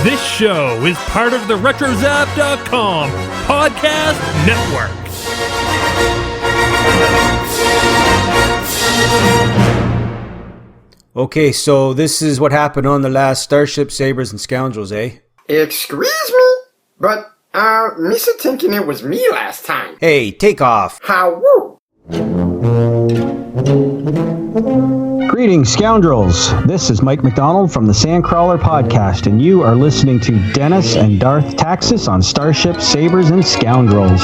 This show is part of the RetroZap.com podcast network. Okay, so this is what happened on the last Starship Sabers and Scoundrels, eh? Excuse me? But, Missa thinking it was me last time. Hey, take off. How woo? Greetings, scoundrels. This is Mike McDonald from the Sandcrawler Podcast, and you are listening to Dennis and Darth Taxus on Starship Sabers and Scoundrels.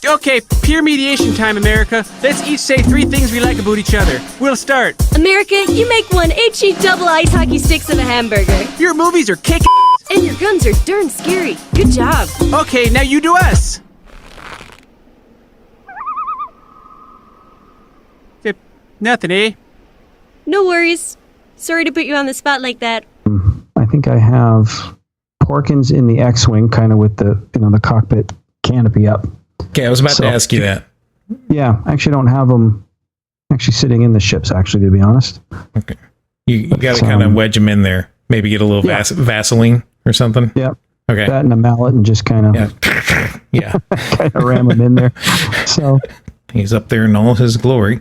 Okay, peer mediation time, America. Let's each say 3 things we like about each other. We'll start. America, you make one HE double ice hockey sticks of a hamburger. Your movies are kick And your guns are darn scary. Good job. Okay, now you do us. Nothing, eh? No worries. Sorry to put you on the spot like that. I think I have Porkins in the X-Wing, kind of with the, the cockpit canopy up. Okay, I was about to ask you that. Yeah, I actually don't have them actually sitting in the ships, actually, to be honest. Okay. You got to kind of wedge them in there. Maybe get a little Vaseline or something. Yeah. Okay. That and a mallet and just kind of kind of ram them in there. So he's up there in all his glory.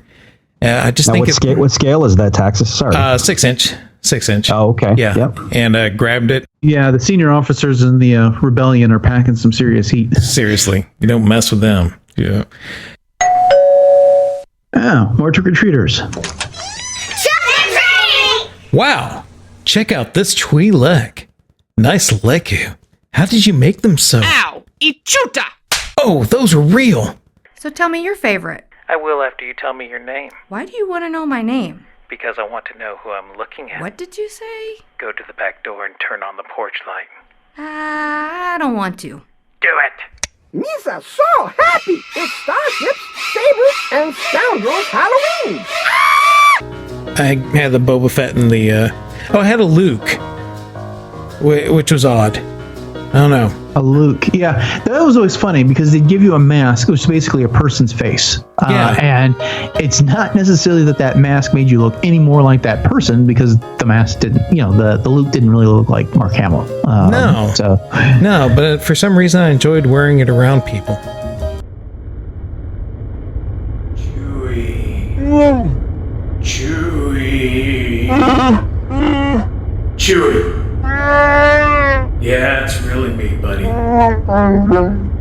I just think what scale is that, Taxus? Sorry. 6 inch. 6 inch. Oh, okay. Yeah. Yep. And grabbed it. Yeah, the senior officers in the rebellion are packing some serious heat. Seriously, you don't mess with them. Yeah. Oh, more trick-or-treaters. Wow. Check out this Twi'lek. Nice leku. How did you make them so? Ow! Ichuta! Oh, those are real. So tell me your favorite. I will after you tell me your name. Why do you want to know my name? Because I want to know who I'm looking at. What did you say? Go to the back door and turn on the porch light. I don't want to. Do it! Missa so happy! It's Starships, Sabers, and Scoundrels Halloween! I had the Boba Fett and the... I had a Luke. Which was odd. I don't know. A Luke. Yeah, that was always funny because they'd give you a mask. It was basically a person's face. And it's not necessarily that mask made you look any more like that person because the mask didn't, the Luke didn't really look like Mark Hamill. No, but for some reason I enjoyed wearing it around people. Chewie. Yeah, it's really me, buddy.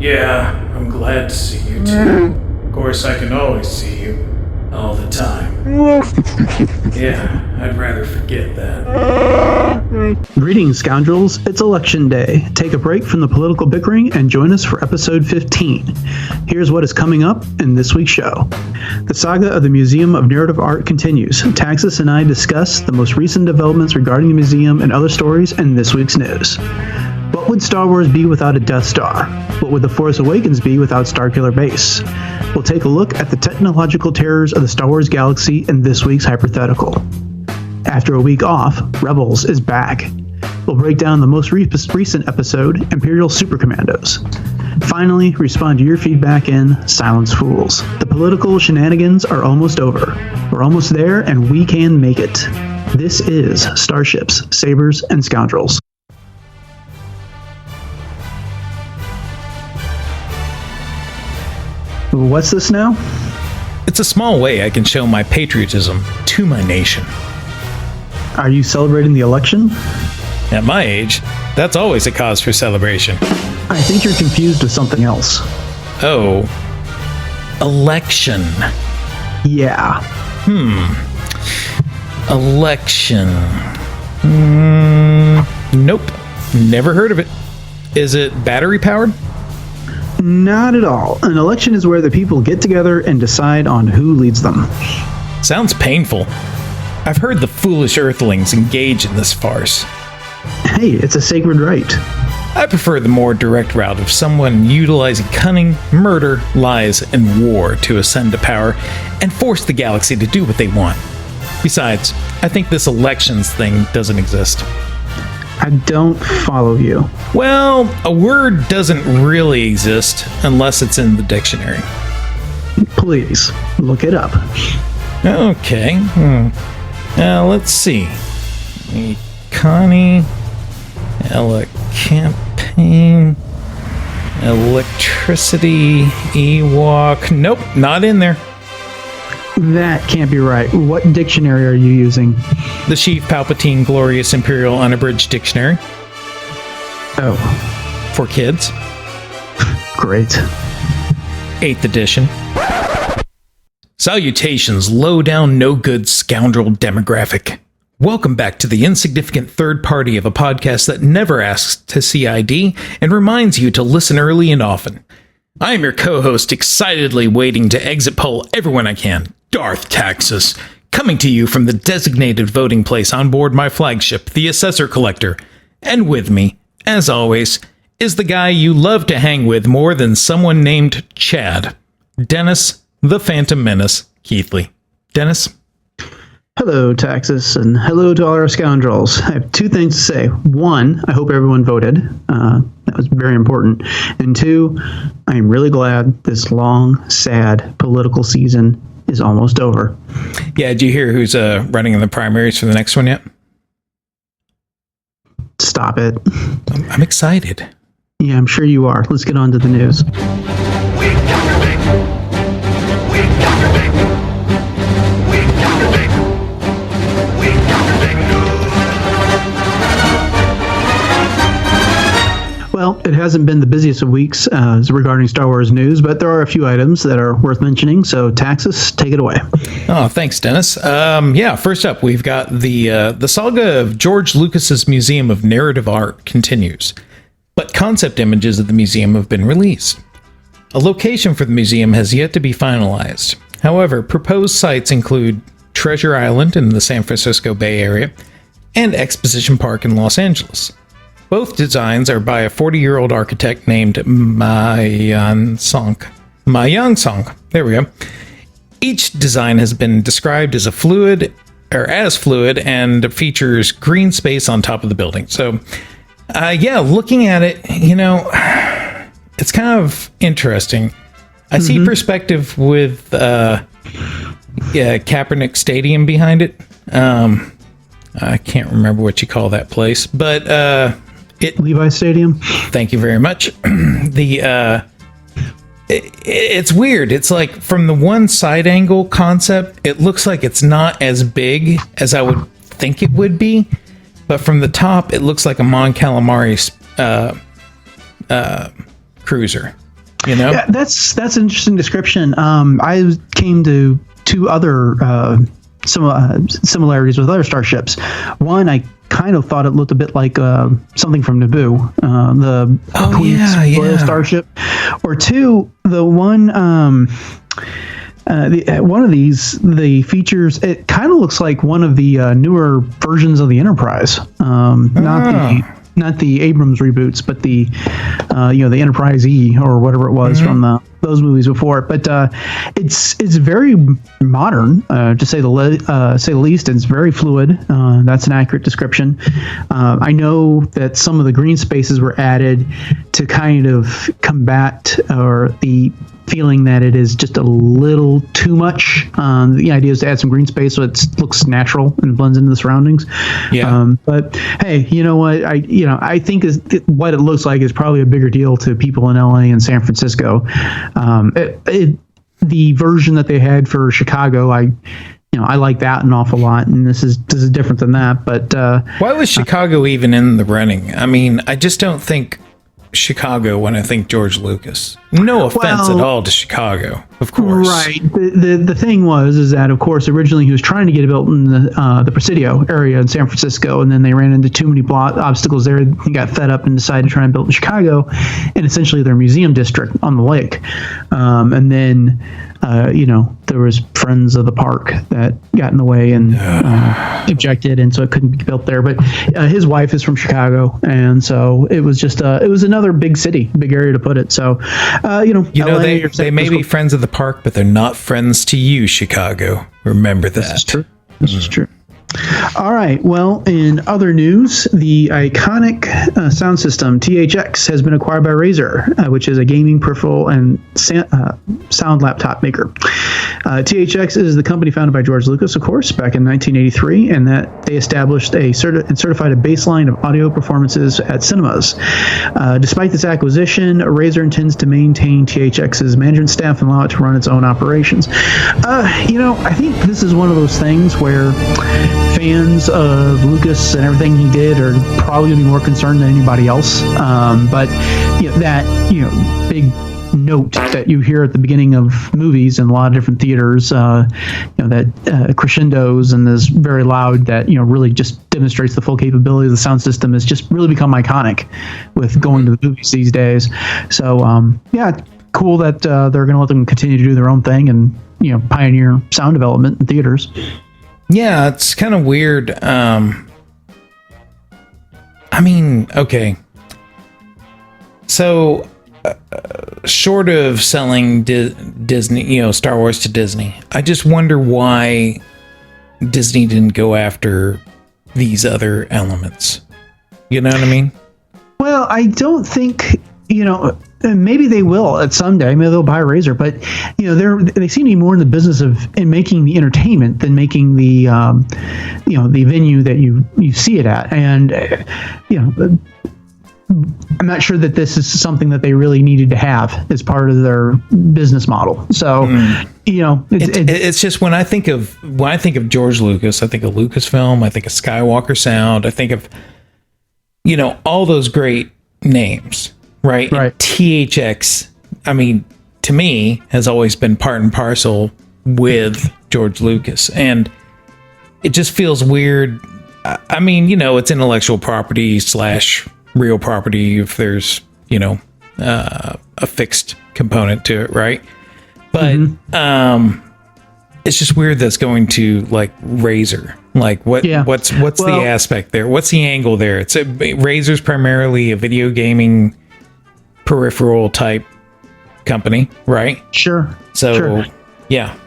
Yeah, I'm glad to see you too. Of course, I can always see you. All the time. Yeah, I'd rather forget that. Greetings, scoundrels. It's election day. Take a break from the political bickering and join us for episode 15. Here's what is coming up in this week's show. The saga of the Museum of Narrative Art continues. Taxus and I discuss the most recent developments regarding the museum and other stories in this week's news. What would Star Wars be without a Death Star? What would The Force Awakens be without Starkiller Base? We'll take a look at the technological terrors of the Star Wars galaxy in this week's hypothetical. After a week off, Rebels is back. We'll break down the most recent episode, Imperial Super Commandos. Finally, respond to your feedback in Silence Fools. The political shenanigans are almost over. We're almost there, and we can make it. This is Starships, Sabers, and Scoundrels. What's this now? It's a small way I can show my patriotism to my nation. Are you celebrating the election? At my age, that's always a cause for celebration. I think you're confused with something else. Oh. Election. Yeah. Election. Nope. Never heard of it. Is it battery powered? Not at all. An election is where the people get together and decide on who leads them. Sounds painful. I've heard the foolish Earthlings engage in this farce. Hey, it's a sacred right. I prefer the more direct route of someone utilizing cunning, murder, lies, and war to ascend to power and force the galaxy to do what they want. Besides, I think this elections thing doesn't exist. I don't follow you. Well, a word doesn't really exist unless it's in the dictionary. Please, look it up. Okay. Let's see. Connie, Ella Campaign, Electricity, Ewok. Nope, not in there. That can't be right. What dictionary are you using? The Sheev Palpatine Glorious Imperial Unabridged Dictionary. Oh. For kids. Great. 8th edition. Salutations, low-down, no-good scoundrel demographic. Welcome back to the insignificant third party of a podcast that never asks to see ID and reminds you to listen early and often. I am your co-host, excitedly waiting to exit poll everyone I can, Darth Taxus, coming to you from the designated voting place on board my flagship, the Assessor Collector. And with me, as always, is the guy you love to hang with more than someone named Chad, Dennis the Phantom Menace Keithley. Dennis? Hello, Taxus, and hello to all our scoundrels. I have two things to say. One, I hope everyone voted. That was very important. And two, I am really glad this long, sad political season is almost over. Yeah, did you hear who's running in the primaries for the next one yet? Stop it. I'm excited. Yeah, I'm sure you are. Let's get on to the news. Well, it hasn't been the busiest of weeks regarding Star Wars news, but there are a few items that are worth mentioning. So, Taxus, take it away. Oh, thanks, Dennis. First up, we've got the saga of George Lucas's Museum of Narrative Art continues, but concept images of the museum have been released. A location for the museum has yet to be finalized. However, proposed sites include Treasure Island in the San Francisco Bay Area and Exposition Park in Los Angeles. Both designs are by a 40-year-old architect named Ma Yang-song. There we go. Each design has been described as fluid and features green space on top of the building. So, looking at it, it's kind of interesting. I see perspective with Kaepernick Stadium behind it. I can't remember what you call that place, but Levi Stadium. Thank you very much. It's weird. It's like from the one side angle concept, it looks like it's not as big as I would think it would be, but from the top, it looks like a Mon Calamari cruiser. Yeah, that's an interesting description. I came to two other similarities with other starships. One, I kind of thought it looked a bit like something from Naboo, the Queen's Royal Starship. Or two, the one, one of these, the features, it kind of looks like one of the newer versions of the Enterprise. Not the Abrams reboots, but the the Enterprise E or whatever it was from those movies before. But it's very modern, to say the least. It's very fluid. That's an accurate description. I know that some of the green spaces were added to kind of combat the feeling that it is just a little too much. The idea is to add some green space so it looks natural and blends into the surroundings. Yeah. But hey, you know what? I think what it looks like is probably a bigger deal to people in LA and San Francisco. The version that they had for Chicago, I like that an awful lot, and this is different than that. But why was Chicago even in the running? I mean, I just don't think Chicago when I think George Lucas. No offense at all to Chicago, of course. Right. The thing is that, of course, originally he was trying to get it built in the Presidio area in San Francisco, and then they ran into too many obstacles there. He got fed up and decided to try and build in Chicago, and essentially their museum district on the lake. And then, there was friends of the park that got in the way and objected, and so it couldn't be built there. But his wife is from Chicago, and so it was just it was another big city, big area to put it. So, they may be friends of the park, but they're not friends to you, Chicago. Remember that. This is true. This is true. All right. Well, in other news, the iconic sound system THX has been acquired by Razer, which is a gaming peripheral and sound laptop maker. THX is the company founded by George Lucas, of course, back in 1983, and that they established and certified a baseline of audio performances at cinemas. Despite this acquisition, Razer intends to maintain THX's management staff and allow it to run its own operations. I think this is one of those things where fans of Lucas and everything he did are probably going to be more concerned than anybody else. But that big note that you hear at the beginning of movies in a lot of different theaters, that crescendos and is very loud, that really just demonstrates the full capability of the sound system, has just really become iconic with going to the movies these days. So cool that they're going to let them continue to do their own thing and pioneer sound development in theaters. Yeah, it's kind of weird. Okay. So, short of selling Disney, Star Wars to Disney, I just wonder why Disney didn't go after these other elements. You know what I mean? Well, I don't think, maybe they will at some day. Maybe they'll buy Razer, but they seem to be more in the business of making the entertainment than making the the venue that you see it at. And I'm not sure that this is something that they really needed to have as part of their business model. So it's just when I think of George Lucas, I think of Lucasfilm, I think of Skywalker Sound, I think of all those great names. Right. THX, to me, has always been part and parcel with George Lucas. And it just feels weird. It's intellectual property / real property if there's, a fixed component to it, right? But it's just weird that's going to Razer. What's the aspect there? What's the angle there? Razer's primarily a video gaming peripheral type company, right? Sure. So, sure. Yeah.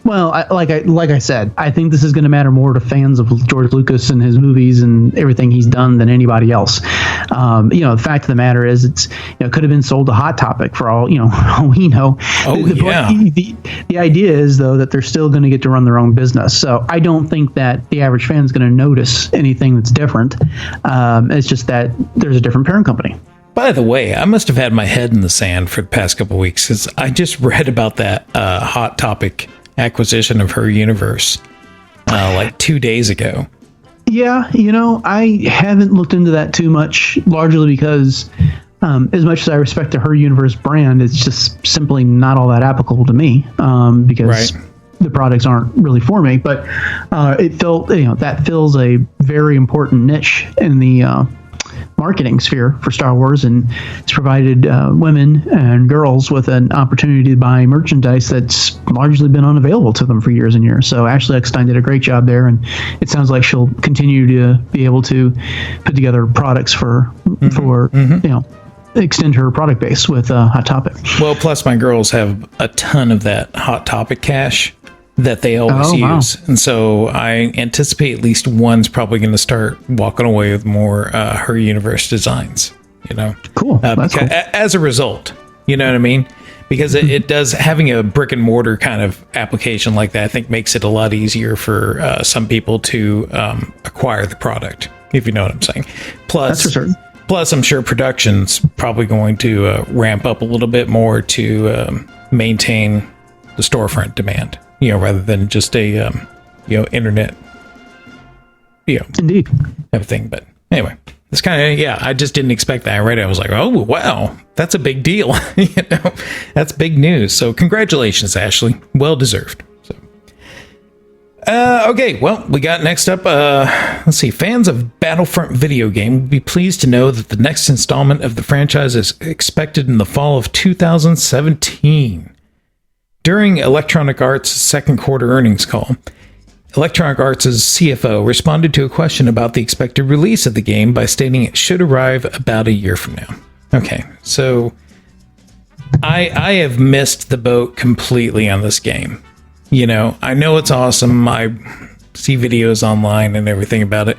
Well, like I said, I think this is going to matter more to fans of George Lucas and his movies and everything he's done than anybody else. The fact of the matter is, it could have been sold to Hot Topic for all we know. Oh, the idea is though that they're still going to get to run their own business. So I don't think that the average fan is going to notice anything that's different. It's just that there's a different parent company. By the way, I must have had my head in the sand for the past couple of weeks because I just read about that Hot Topic acquisition of Her Universe 2 days ago. Yeah, I haven't looked into that too much, largely because as much as I respect the Her Universe brand, it's just simply not all that applicable to me because the products aren't really for me. But it felt, that fills a very important niche in the marketing sphere for Star Wars, and it's provided women and girls with an opportunity to buy merchandise that's largely been unavailable to them for years and years. So Ashley Eckstein did a great job there, and it sounds like she'll continue to be able to put together products for extend her product base with Hot Topic. Well, plus my girls have a ton of that Hot Topic cash that they always use. Wow. And so I anticipate at least one's probably going to start walking away with more Her Universe designs, Cool. That's cool. As a result, you know what I mean? Because it does, having a brick and mortar kind of application like that, I think makes it a lot easier for some people to acquire the product, if you know what I'm saying. Plus, that's for certain. Plus, I'm sure production's probably going to ramp up a little bit more to maintain the storefront demand. Rather than just a, internet, indeed, type of thing. But anyway, it's kind of, I just didn't expect that. I read it, I was like, oh, wow, that's a big deal. That's big news. So congratulations, Ashley. Well deserved. So, okay, well, we got next up, let's see, fans of Battlefront video game will be pleased to know that the next installment of the franchise is expected in the fall of 2017. During Electronic Arts' second quarter earnings call, Electronic Arts' CFO responded to a question about the expected release of the game by stating it should arrive about a year from now. Okay, so I have missed the boat completely on this game. I know it's awesome. I see videos online and everything about it.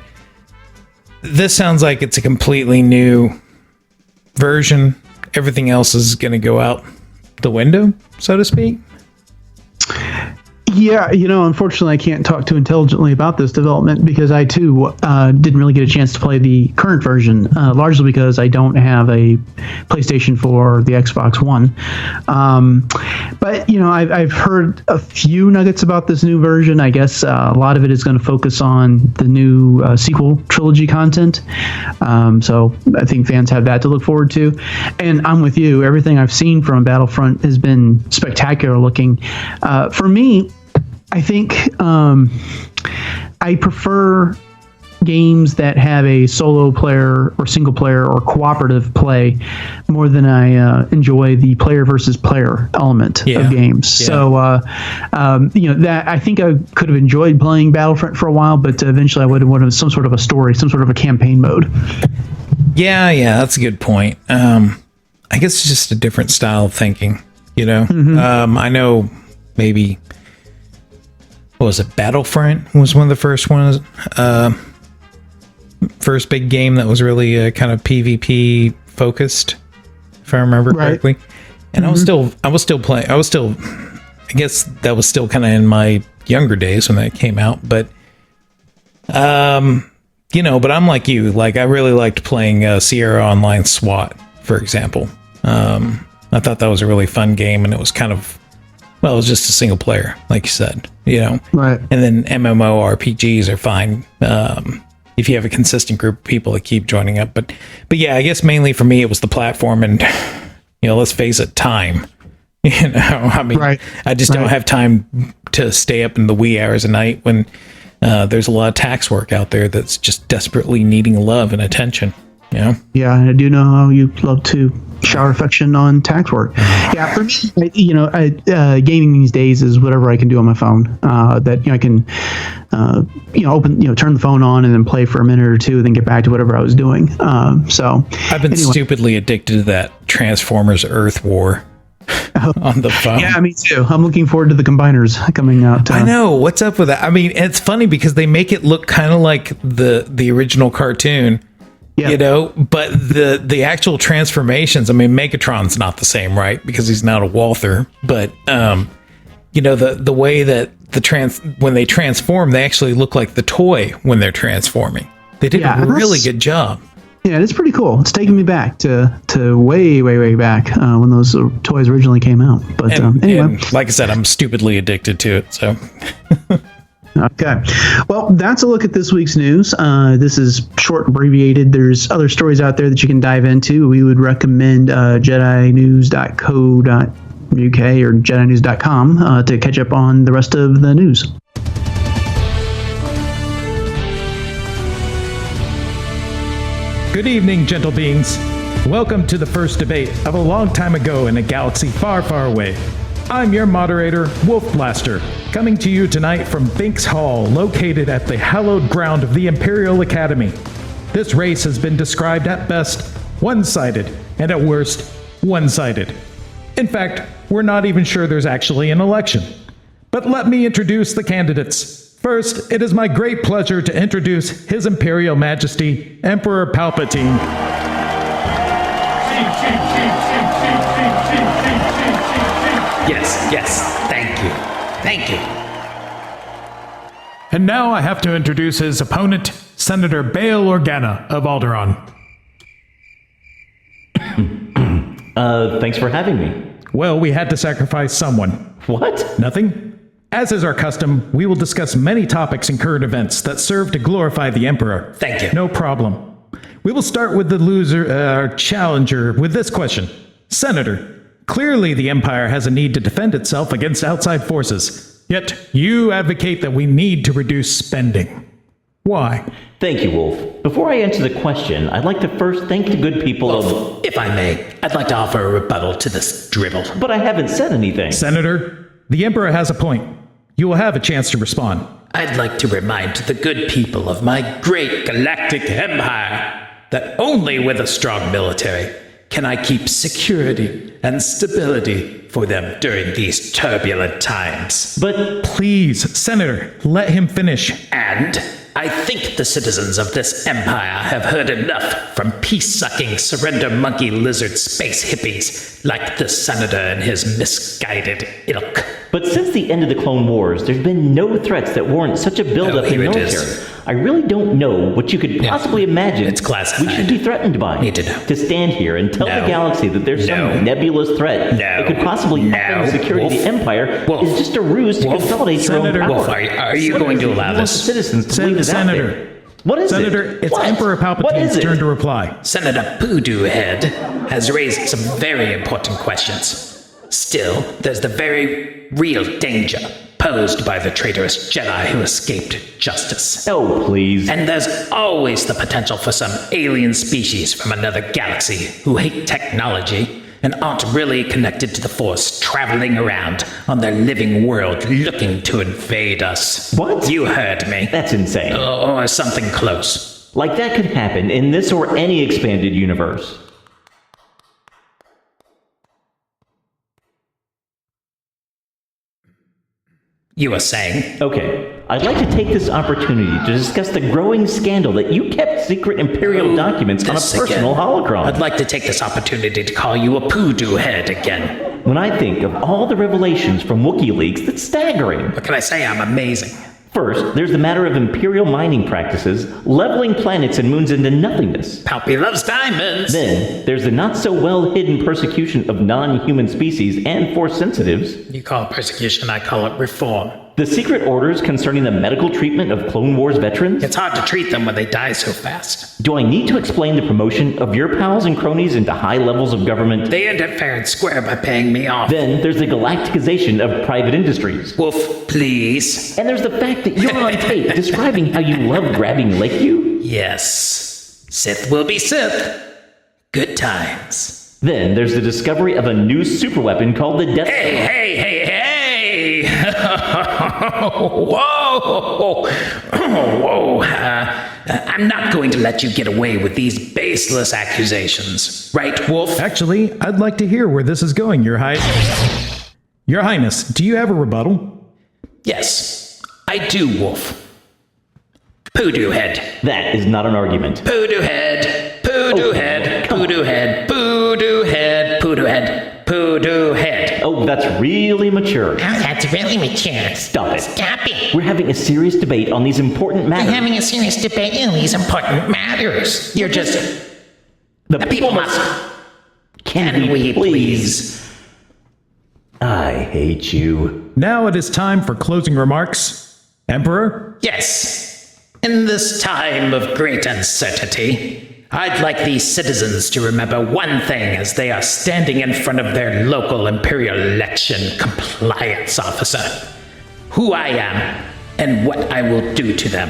This sounds like it's a completely new version. Everything else is going to go out the window, so to speak. Yeah, unfortunately, I can't talk too intelligently about this development because I, too, didn't really get a chance to play the current version, largely because I don't have a PlayStation 4 or the Xbox One. But, I've heard a few nuggets about this new version. I guess a lot of it is going to focus on the new sequel trilogy content. So I think fans have that to look forward to. And I'm with you. Everything I've seen from Battlefront has been spectacular looking. For me, I think I prefer games that have a solo player or single player or cooperative play more than I enjoy the player versus player element of games. Yeah. So, that I think I could have enjoyed playing Battlefront for a while, but eventually I would have wanted some sort of a story, some sort of a campaign mode. Yeah, that's a good point. I guess it's just a different style of thinking, I know maybe... What was it? Battlefront was one of the first ones. First big game that was really kind of PvP focused, if I remember correctly. And I was still playing. I guess that was still kind of in my younger days when that came out. But, but I'm like you. Like, I really liked playing Sierra Online SWAT, for example. I thought that was a really fun game, and it was kind of, it was just a single player, like you said, Right. And then MMORPGs are fine if you have a consistent group of people that keep joining up. But yeah, I guess mainly for me it was the platform and, let's face it, time. I just don't have time to stay up in the wee hours of night when there's a lot of tax work out there that's just desperately needing love and attention. Yeah, I do know how you love to shower affection on tax work. Yeah, for me, gaming these days is whatever I can do on my phone. That I can, open, turn the phone on and then play for a minute or two, then get back to whatever I was doing. So I've been stupidly addicted to that Transformers Earth War on the phone. Yeah, me too. I'm looking forward to the combiners coming out. I know. What's up with that? I mean, it's funny because they make it look kind of like the original cartoon. Yeah. But the actual transformations, I mean, Megatron's not the same, right? Because he's not a Walther. But, the way that when they transform, they actually look like the toy when they're transforming. They did a really good job. Yeah, it's pretty cool. It's taking me back to way, way, way back when those toys originally came out. But anyway. And like I said, I'm stupidly addicted to it, so... Okay. Well, that's a look at this week's news. This is short, abbreviated. There's other stories out there that you can dive into. We would recommend JediNews.co.uk or JediNews.com to catch up on the rest of the news. Good evening, gentle beings. Welcome to the first debate of a long time ago in a galaxy far, far away. I'm your moderator, Wolf Blaster, coming to you tonight from Binks Hall, located at the hallowed ground of the Imperial Academy. This race has been described at best one-sided, and at worst, one-sided. In fact, we're not even sure there's actually an election. But let me introduce the candidates. First, it is my great pleasure to introduce His Imperial Majesty, Emperor Palpatine. Yes, thank you. And now I have to introduce his opponent, Senator Bail Organa of Alderaan. Thanks for having me. Well, we had to sacrifice someone. What? Nothing. As is our custom, we will discuss many topics and current events that serve to glorify the Emperor. Thank you. No problem. We will start with the loser, challenger, with this question. Senator, clearly the Empire has a need to defend itself against outside forces. Yet, you advocate that we need to reduce spending. Why? Thank you, Wolf. Before I answer the question, I'd like to first thank the good people of... If I may, I'd like to offer a rebuttal to this dribble. But I haven't said anything. Senator, the Emperor has a point. You will have a chance to respond. I'd like to remind the good people of my great galactic empire that only with a strong military can I keep security and stability for them during these turbulent times. But please, Senator, let him finish. And I think the citizens of this empire have heard enough from peace-sucking, surrender monkey lizard space hippies like the Senator and his misguided ilk. But since the end of the Clone Wars, there's been no threats that warrant such a buildup in military. I really don't know what you could possibly imagine it's classified. we should be threatened by. Need to know. To stand here and tell the galaxy that there's some nebulous threat that could possibly threaten the security of the Empire is just a ruse to consolidate your own power. Wolf, are you going to allow this? Citizens to believe Senator, what is Senator, it? it's Emperor Palpatine's turn to reply. Senator Poodoo Head has raised some very important questions. Still, there's the very real danger posed by the traitorous Jedi who escaped justice. Oh, please. And there's always the potential for some alien species from another galaxy who hate technology and aren't really connected to the Force, traveling around on their living world looking to invade us. What? You heard me. That's insane. Or something close. Like that could happen in this or any expanded universe. You were saying? Okay, I'd like to take this opportunity to discuss the growing scandal that you kept secret Imperial documents on a personal holocron. I'd like to take this opportunity to call you a Poodoo Head again. When I think of all the revelations from WikiLeaks, that's staggering. What can I say? I'm amazing. First, there's the matter of Imperial mining practices, leveling planets and moons into nothingness. Palpy loves diamonds. Then, there's the not-so-well-hidden persecution of non-human species and Force sensitives. You call it persecution, I call it reform. The secret orders concerning the medical treatment of Clone Wars veterans. It's hard to treat them when they die so fast. Do I need to explain the promotion of your pals and cronies into high levels of government? They end up fair and square by paying me off. Then there's the galacticization of private industries. Wolf, please. And there's the fact that you're on tape describing how you love grabbing Lakeview. Yes. Sith will be Sith. Good times. Then there's the discovery of a new superweapon called the Death Star. Hey! Whoa! Whoa! I'm not going to let you get away with these baseless accusations. Right, Wolf? Actually, I'd like to hear where this is going, Your Highness. Your Highness, do you have a rebuttal? Yes, I do, Wolf. Poodoo Head. That is not an argument. Poodoo Head. Poodoo Head. Poodoo Head. Poodoo Head. Poodoo Head. Poodoo Head. Oh, that's really mature. Oh, that's really mature. Stop it. Stop it. We're having a serious debate on these important matters. We're having a serious debate on these important matters. You're just... The people must... Can we please? I hate you. Now it is time for closing remarks. Emperor? Yes. In this time of great uncertainty, I'd like these citizens to remember one thing as they are standing in front of their local Imperial election compliance officer. Who I am and what I will do to them.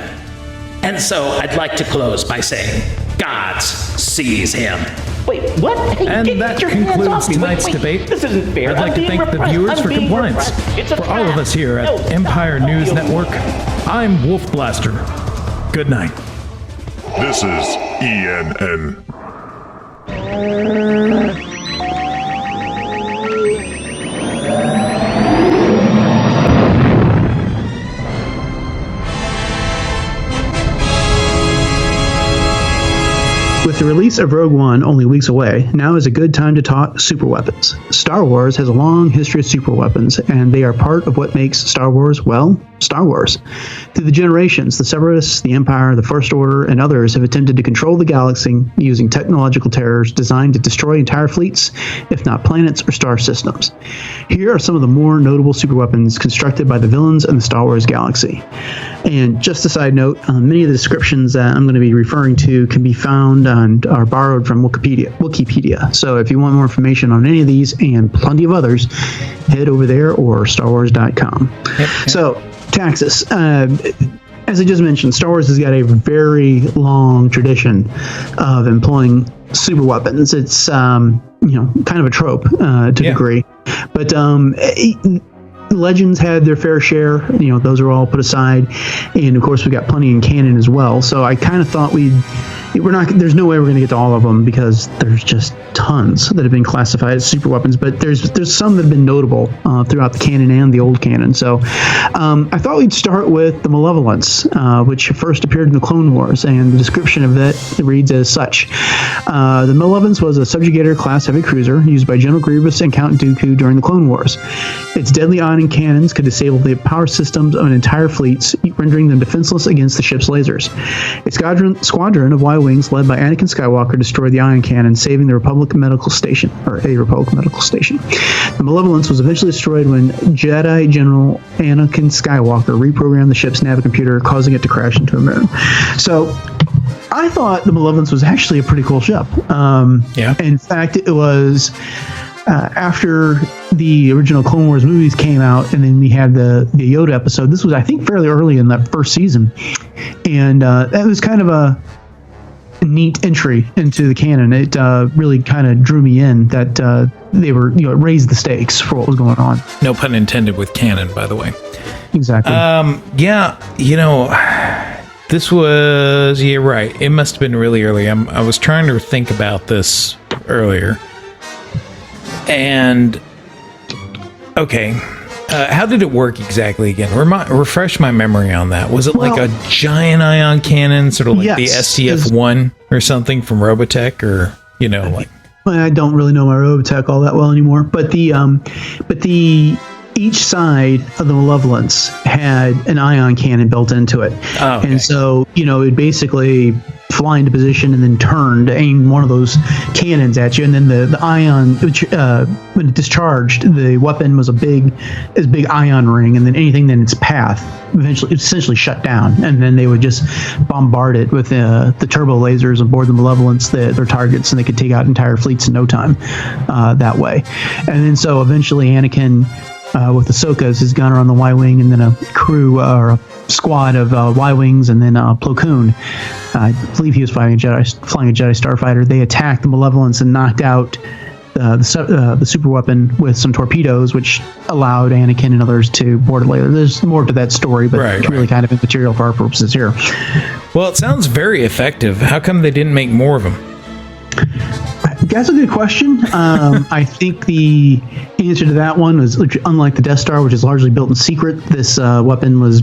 And so I'd like to close by saying, Gods seize him. Wait, what? Hey, and that concludes tonight's debate. This isn't fair. I'd like to thank the viewers for compliance. For all of us here at Empire News Network, I'm Wolf Blaster. Good night. This is ENN. With the release of Rogue One only weeks away, now is a good time to talk superweapons. Star Wars has a long history of superweapons, and they are part of what makes Star Wars, well, Star Wars. Through the generations, the Separatists, the Empire, the First Order, and others have attempted to control the galaxy using technological terrors designed to destroy entire fleets, if not planets or star systems. Here are some of the more notable superweapons constructed by the villains in the Star Wars galaxy. And just a side note, many of the descriptions that I'm going to be referring to can be found and are borrowed from Wikipedia. So if you want more information on any of these and plenty of others, head over there or StarWars.com. Yep. So, Taxus, as I just mentioned, Star Wars has got a very long tradition of employing super weapons. It's kind of a trope to a degree, but Legends had their fair share. Those are all put aside, and of course we got plenty in canon as well. So I kind of thought we'd There's no way we're going to get to all of them because there's just tons that have been classified as super weapons. But there's some that have been notable throughout the canon and the old canon. So I thought we'd start with the Malevolence, which first appeared in the Clone Wars, and the description of it reads as such: the Malevolence was a subjugator class heavy cruiser used by General Grievous and Count Dooku during the Clone Wars. Its deadly ion cannons could disable the power systems of an entire fleet, rendering them defenseless against the ship's lasers. A squadron of Y-Wings led by Anakin Skywalker destroyed the ion cannon, saving the Republic Medical Station, or a Republic Medical Station. The Malevolence was eventually destroyed when Jedi General Anakin Skywalker reprogrammed the ship's navicomputer, causing it to crash into a moon. So I thought the Malevolence was actually a pretty cool ship. In fact, it was after the original Clone Wars movies came out, and then we had the Yoda episode. This was, I think, fairly early in that first season, and that was kind of a neat entry into the canon. It really kind of drew me in that they were, it raised the stakes for what was going on. No pun intended with canon, by the way. Exactly. This was, you're right. It must have been really early. I was trying to think about this earlier. And, okay, how did it work exactly again? Refresh my memory on that. Was it like a giant ion cannon, sort of like the STF-1 or something from Robotech, or, I don't really know my Robotech all that well anymore, but each side of the Malevolence had an ion cannon built into it. Oh, okay. And so, it basically fly into position and then turn to aim one of those cannons at you. And then the ion, which, when it discharged, the weapon was a big ion ring. And then anything in its path essentially shut down. And then they would just bombard it with the turbo lasers aboard the Malevolence, their targets, and they could take out entire fleets in no time that way. And then so eventually Anakin, with Ahsoka as his gunner on the Y-Wing, and then a crew or a squad of Y-Wings, and then Plo Koon, I believe he was flying a Jedi starfighter. They attacked the Malevolence and knocked out the super weapon with some torpedoes, which allowed Anakin and others to board it later. There's more to that story, but it's really kind of immaterial for our purposes here. Well, it sounds very effective. How come they didn't make more of them? That's a good question. I think the answer to that one was, unlike the Death Star, which is largely built in secret, this weapon was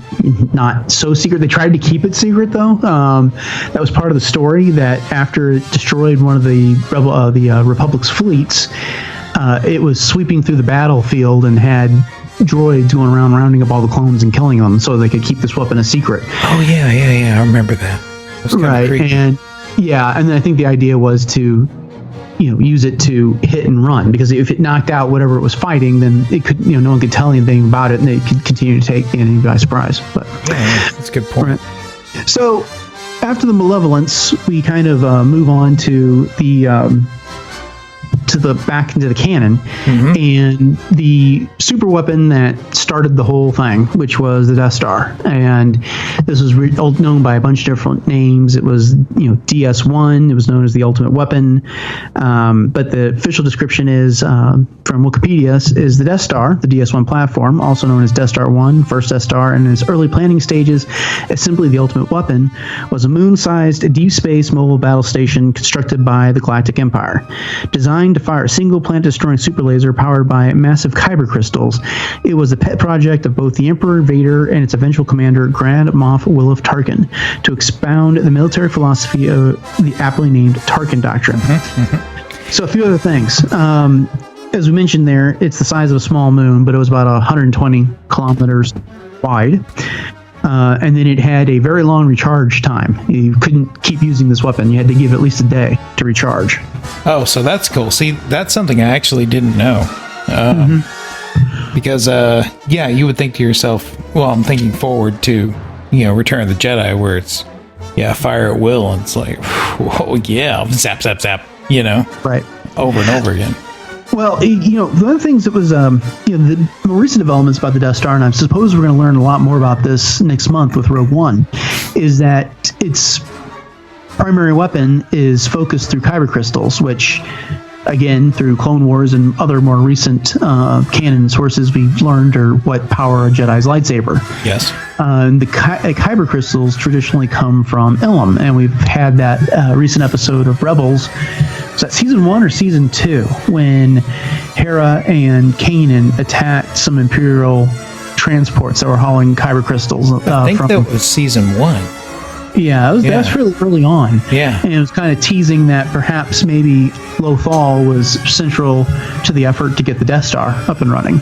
not so secret. They tried to keep it secret, though. That was part of the story, that after it destroyed one of the Republic's fleets, it was sweeping through the battlefield and had droids going around rounding up all the clones and killing them so they could keep this weapon a secret. Oh, yeah. I remember that. It was creepy. And then I think the idea was to use it to hit and run, because if it knocked out whatever it was fighting, then it could, no one could tell anything about it, and it could continue to take the enemy by surprise. But that's a good point. Right. So after the Malevolence, we kind of move on to the back into the canon, and the super weapon that started the whole thing, which was the Death Star. And this was known by a bunch of different names. It was DS1. It was known as the Ultimate Weapon, but the official description is from Wikipedia is the Death Star, the DS1 platform, also known as Death Star 1, first Death Star, and in its early planning stages as simply the Ultimate Weapon, was a moon-sized deep space mobile battle station constructed by the Galactic Empire, designed to fire a single planet-destroying super laser powered by massive kyber crystals. It was the pet project of both the Emperor Vader and its eventual commander, Grand Moff Wilf Tarkin, to expound the military philosophy of the aptly named Tarkin Doctrine. So a few other things. As we mentioned there, it's the size of a small moon, but it was about 120 kilometers wide. And then it had a very long recharge time. You couldn't keep using this weapon. You had to give it at least a day to recharge. Oh, so that's cool. See, that's something I actually didn't know. Because, you would think to yourself, well, I'm thinking forward to, Return of the Jedi, where it's, fire at will, and it's like, whoa, zap, zap, zap, Right. Over and over again. Well, the other things that was, the more recent developments about the Death Star, and I suppose we're going to learn a lot more about this next month with Rogue One, is that its primary weapon is focused through kyber crystals, which again, through Clone Wars and other more recent canon sources, we've learned what power a Jedi's lightsaber. Yes. The kyber crystals traditionally come from Ilum, and we've had that recent episode of Rebels. Was that season 1 or season 2 when Hera and Kanan attacked some Imperial transports that were hauling kyber crystals? I think that was season 1. Yeah, that was really early on. Yeah. And it was kind of teasing that perhaps maybe Lothal was central to the effort to get the Death Star up and running.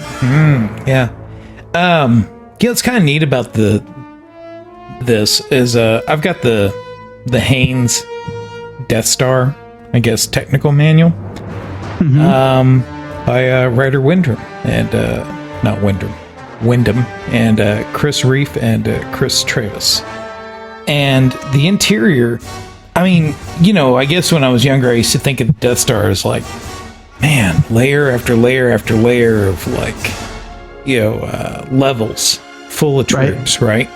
Yeah. What's kind of neat about this is I've got the Haynes Death Star, I guess, technical manual by Ryder Wyndham and not Wyndham and Chris Reef and Chris Travis. And the interior, I mean, I guess when I was younger, I used to think of the Death Star as like, man, layer after layer after layer of levels full of troops, right?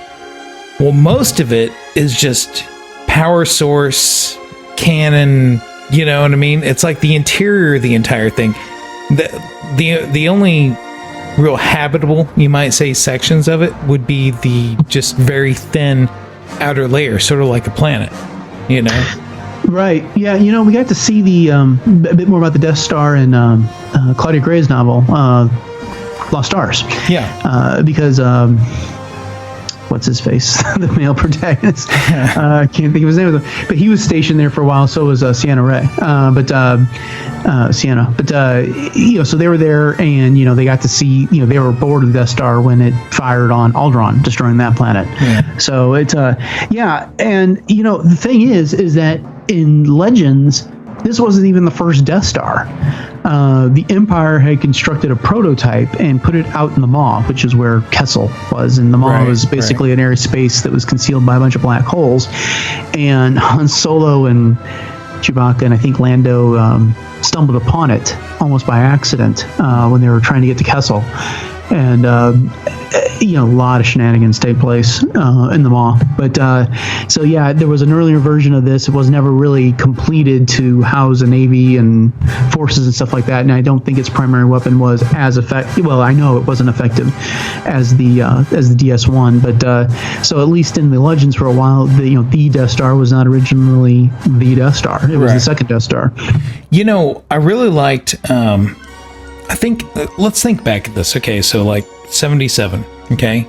Well, most of it is just power source, cannon, you know what I mean? It's like the interior of the entire thing. The only real habitable, you might say, sections of it would be the just very thin outer layer, sort of like a planet, Right. Yeah. We got to see a bit more about the Death Star in Claudia Gray's novel, Lost Stars. Yeah. Because what's his face, the male protagonist? I can't think of his name, but he was stationed there for a while. So was Sienna Ray. Sienna. But so they were there, and they got to see. They were aboard the Death Star when it fired on Alderaan, destroying that planet. Yeah. So it's and the thing is that in Legends, this wasn't even the first Death Star. The Empire had constructed a prototype and put it out in the Maw, which is where Kessel was. And the Maw was basically an area of space that was concealed by a bunch of black holes. And Han Solo and Chewbacca and I think Lando stumbled upon it almost by accident when they were trying to get to Kessel. And a lot of shenanigans take place in the Maw. But there was an earlier version of this. It was never really completed to house a navy and forces and stuff like that. And I don't think its primary weapon was as effective. Well, I know it wasn't effective as the DS1. But so at least in the Legends for a while, the Death Star was not originally the Death Star. It was the second Death Star. I really liked. I think let's think back at this. Okay, so like 77. Okay,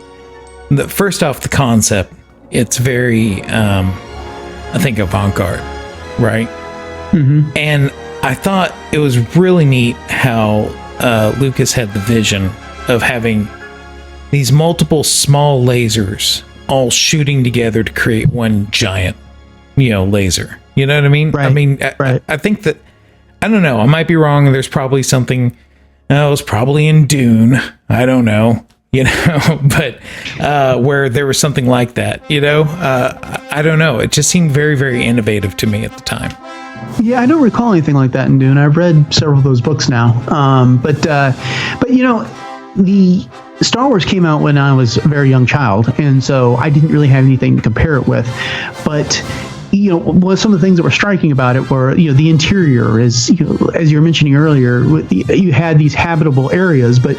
first off, the concept, it's very I think avant-garde, right? And I thought it was really neat how Lucas had the vision of having these multiple small lasers all shooting together to create one giant laser. You know what I mean? Right. I mean, I think that, I don't know, I might be wrong. There's probably something, it was probably in Dune, I don't know, but where there was something like that, I don't know. It just seemed very, very innovative to me at the time. Yeah, I don't recall anything like that in Dune. I've read several of those books now. But the Star Wars came out when I was a very young child, and so I didn't really have anything to compare it with. But some of the things that were striking about it were, the interior is, as you were mentioning earlier, you had these habitable areas, but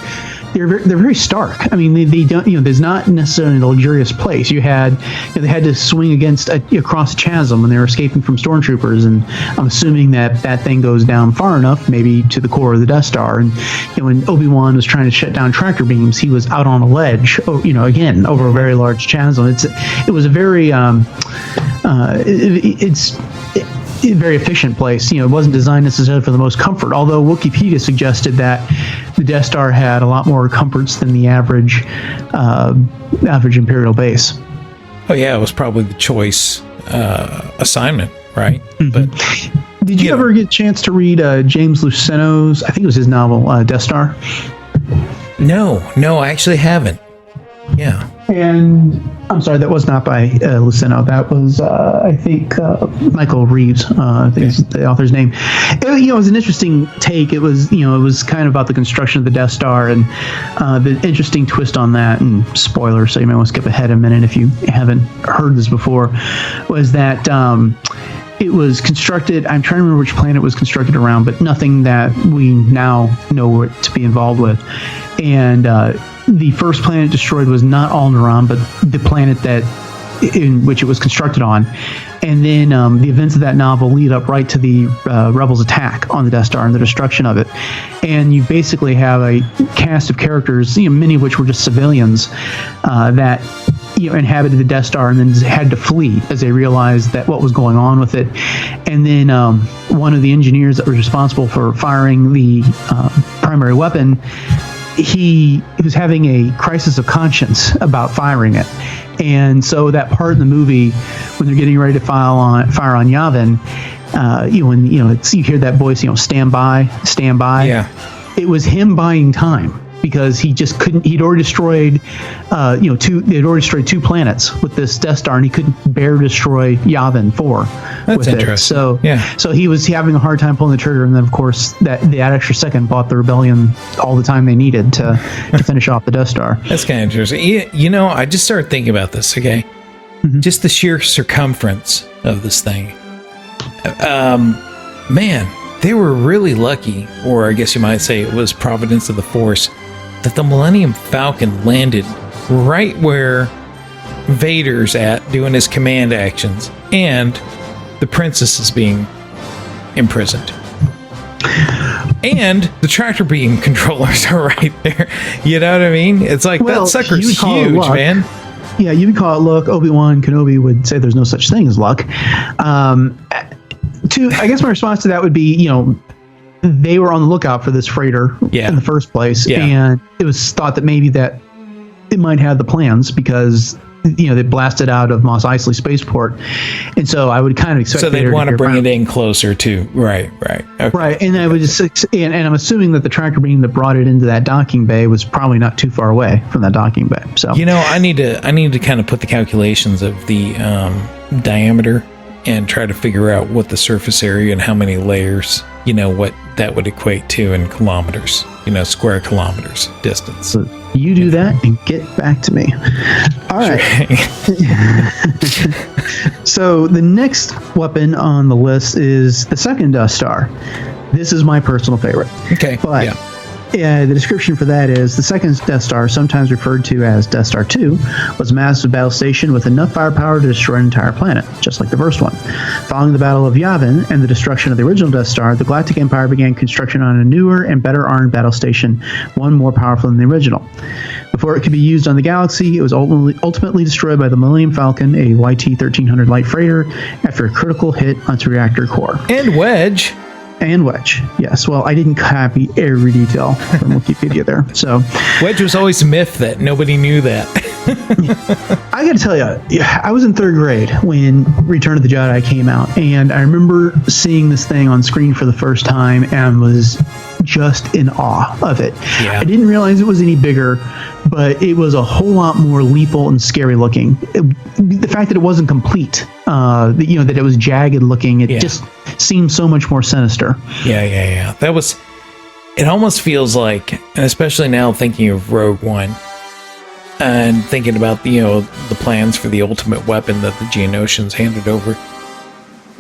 they're very stark. I mean, they don't, there's not necessarily a luxurious place. They had to swing across a chasm when they were escaping from stormtroopers, and I'm assuming that thing goes down far enough, maybe to the core of the Death Star. And when Obi-Wan was trying to shut down tractor beams, he was out on a ledge, again over a very large chasm. It was a very it's a very efficient place. It wasn't designed necessarily for the most comfort, although Wikipedia suggested that the Death Star had a lot more comforts than the average Imperial base. Oh yeah, it was probably the choice assignment, right? But did you ever get a chance to read James Luceno's, I think it was his novel, Death Star? No, I actually haven't. Yeah. And I'm sorry, that was not by Luceno. That was, I think, Michael Reeves. I think is the author's name. It was an interesting take. It was kind of about the construction of the Death Star and the interesting twist on that. And spoiler, so you might want to skip ahead a minute if you haven't heard this before. Was that it was constructed. I'm trying to remember which planet it was constructed around, but nothing that we now know it to be involved with. And the first planet destroyed was not Alderaan, but the planet that in which it was constructed on. And then the events of that novel lead up right to the Rebels' attack on the Death Star and the destruction of it. And you basically have a cast of characters, many of which were just civilians that inhabited the Death Star and then had to flee as they realized that what was going on with it. And then one of the engineers that was responsible for firing the primary weapon, he was having a crisis of conscience about firing it. And so that part in the movie, when they're getting ready to fire on Yavin, you hear that voice, stand by. Yeah. It was him buying time because he just couldn't. He'd already destroyed, they'd already destroyed 2 planets with this Death Star, and he couldn't bear to destroy Yavin 4. That's interesting. So he was having a hard time pulling the trigger, and then of course that extra second bought the rebellion all the time they needed to finish off the Death Star. That's kind of interesting. I just started thinking about this. Okay, just the sheer circumference of this thing. Man, they were really lucky, or I guess you might say it was providence of the Force, that the Millennium Falcon landed right where Vader's at doing his command actions, and the princess is being imprisoned. And the tractor beam controllers are right there. You know what I mean? It's like, that sucker's huge, man. Yeah, you can call it luck. Obi-Wan Kenobi would say there's no such thing as luck. I guess my response to that would be, they were on the lookout for this freighter in the first place, and it was thought that maybe that it might have the plans because they blasted out of Mos Eisley spaceport, and so I would kind of expect. So they'd want to bring it in closer to right, okay. Right, and I would just and I'm assuming that the tractor beam that brought it into that docking bay was probably not too far away from that docking bay. So I need to kind of put the calculations of the diameter and try to figure out what the surface area and how many layers, what that would equate to in kilometers, square kilometers distance. So you do that and get back to me. All right. So the next weapon on the list is the second Death Star. This is my personal favorite. Okay. But the description for that is the second Death Star, sometimes referred to as Death Star 2, was a massive battle station with enough firepower to destroy an entire planet, just like the first one. Following the Battle of Yavin and the destruction of the original Death Star, the Galactic Empire began construction on a newer and better armed battle station, one more powerful than the original. Before it could be used on the galaxy, it was ultimately destroyed by the Millennium Falcon, a YT-1300 light freighter, after a critical hit on its reactor core. And Wedge. Yes. Well, I didn't copy every detail from Wikipedia there. So Wedge was always a myth that nobody knew that. I got to tell you, I was in 3rd grade when Return of the Jedi came out, and I remember seeing this thing on screen for the first time and was just in awe of it. Yeah. I didn't realize it was any bigger, but it was a whole lot more lethal and scary looking. The fact that it wasn't complete, that it was jagged looking, it just seemed so much more sinister. Yeah. That was. It almost feels like, and especially now thinking of Rogue One, and thinking about the plans for the ultimate weapon that the Geonosians handed over.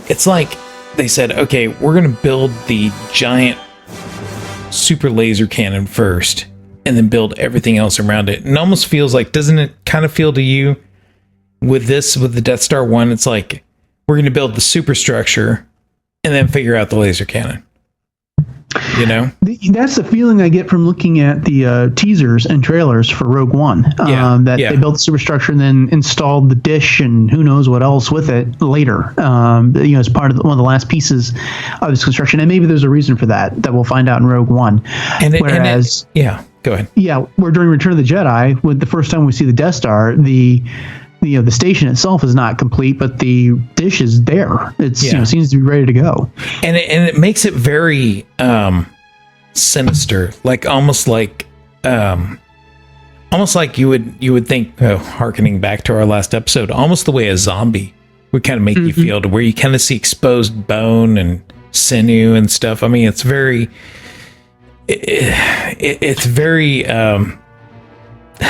It's like they said, okay, we're going to build the giant super laser cannon first, and then build everything else around it. And it almost feels like, doesn't it kind of feel to you with the Death Star 1, it's like we're going to build the superstructure and then figure out the laser cannon. That's the feeling I get from looking at the teasers and trailers for Rogue One. They built the superstructure and then installed the dish and who knows what else with it later. As part of one of the last pieces of this construction, and maybe there's a reason for that we'll find out in Rogue One. Go ahead. Yeah, where during Return of the Jedi, with the first time we see the Death Star, the station itself is not complete, but the dish is there. It seems to be ready to go, and it makes it very sinister, like almost like you would think, harkening back to our last episode, almost the way a zombie would kind of make you feel, to where you kind of see exposed bone and sinew and stuff. I mean, it's very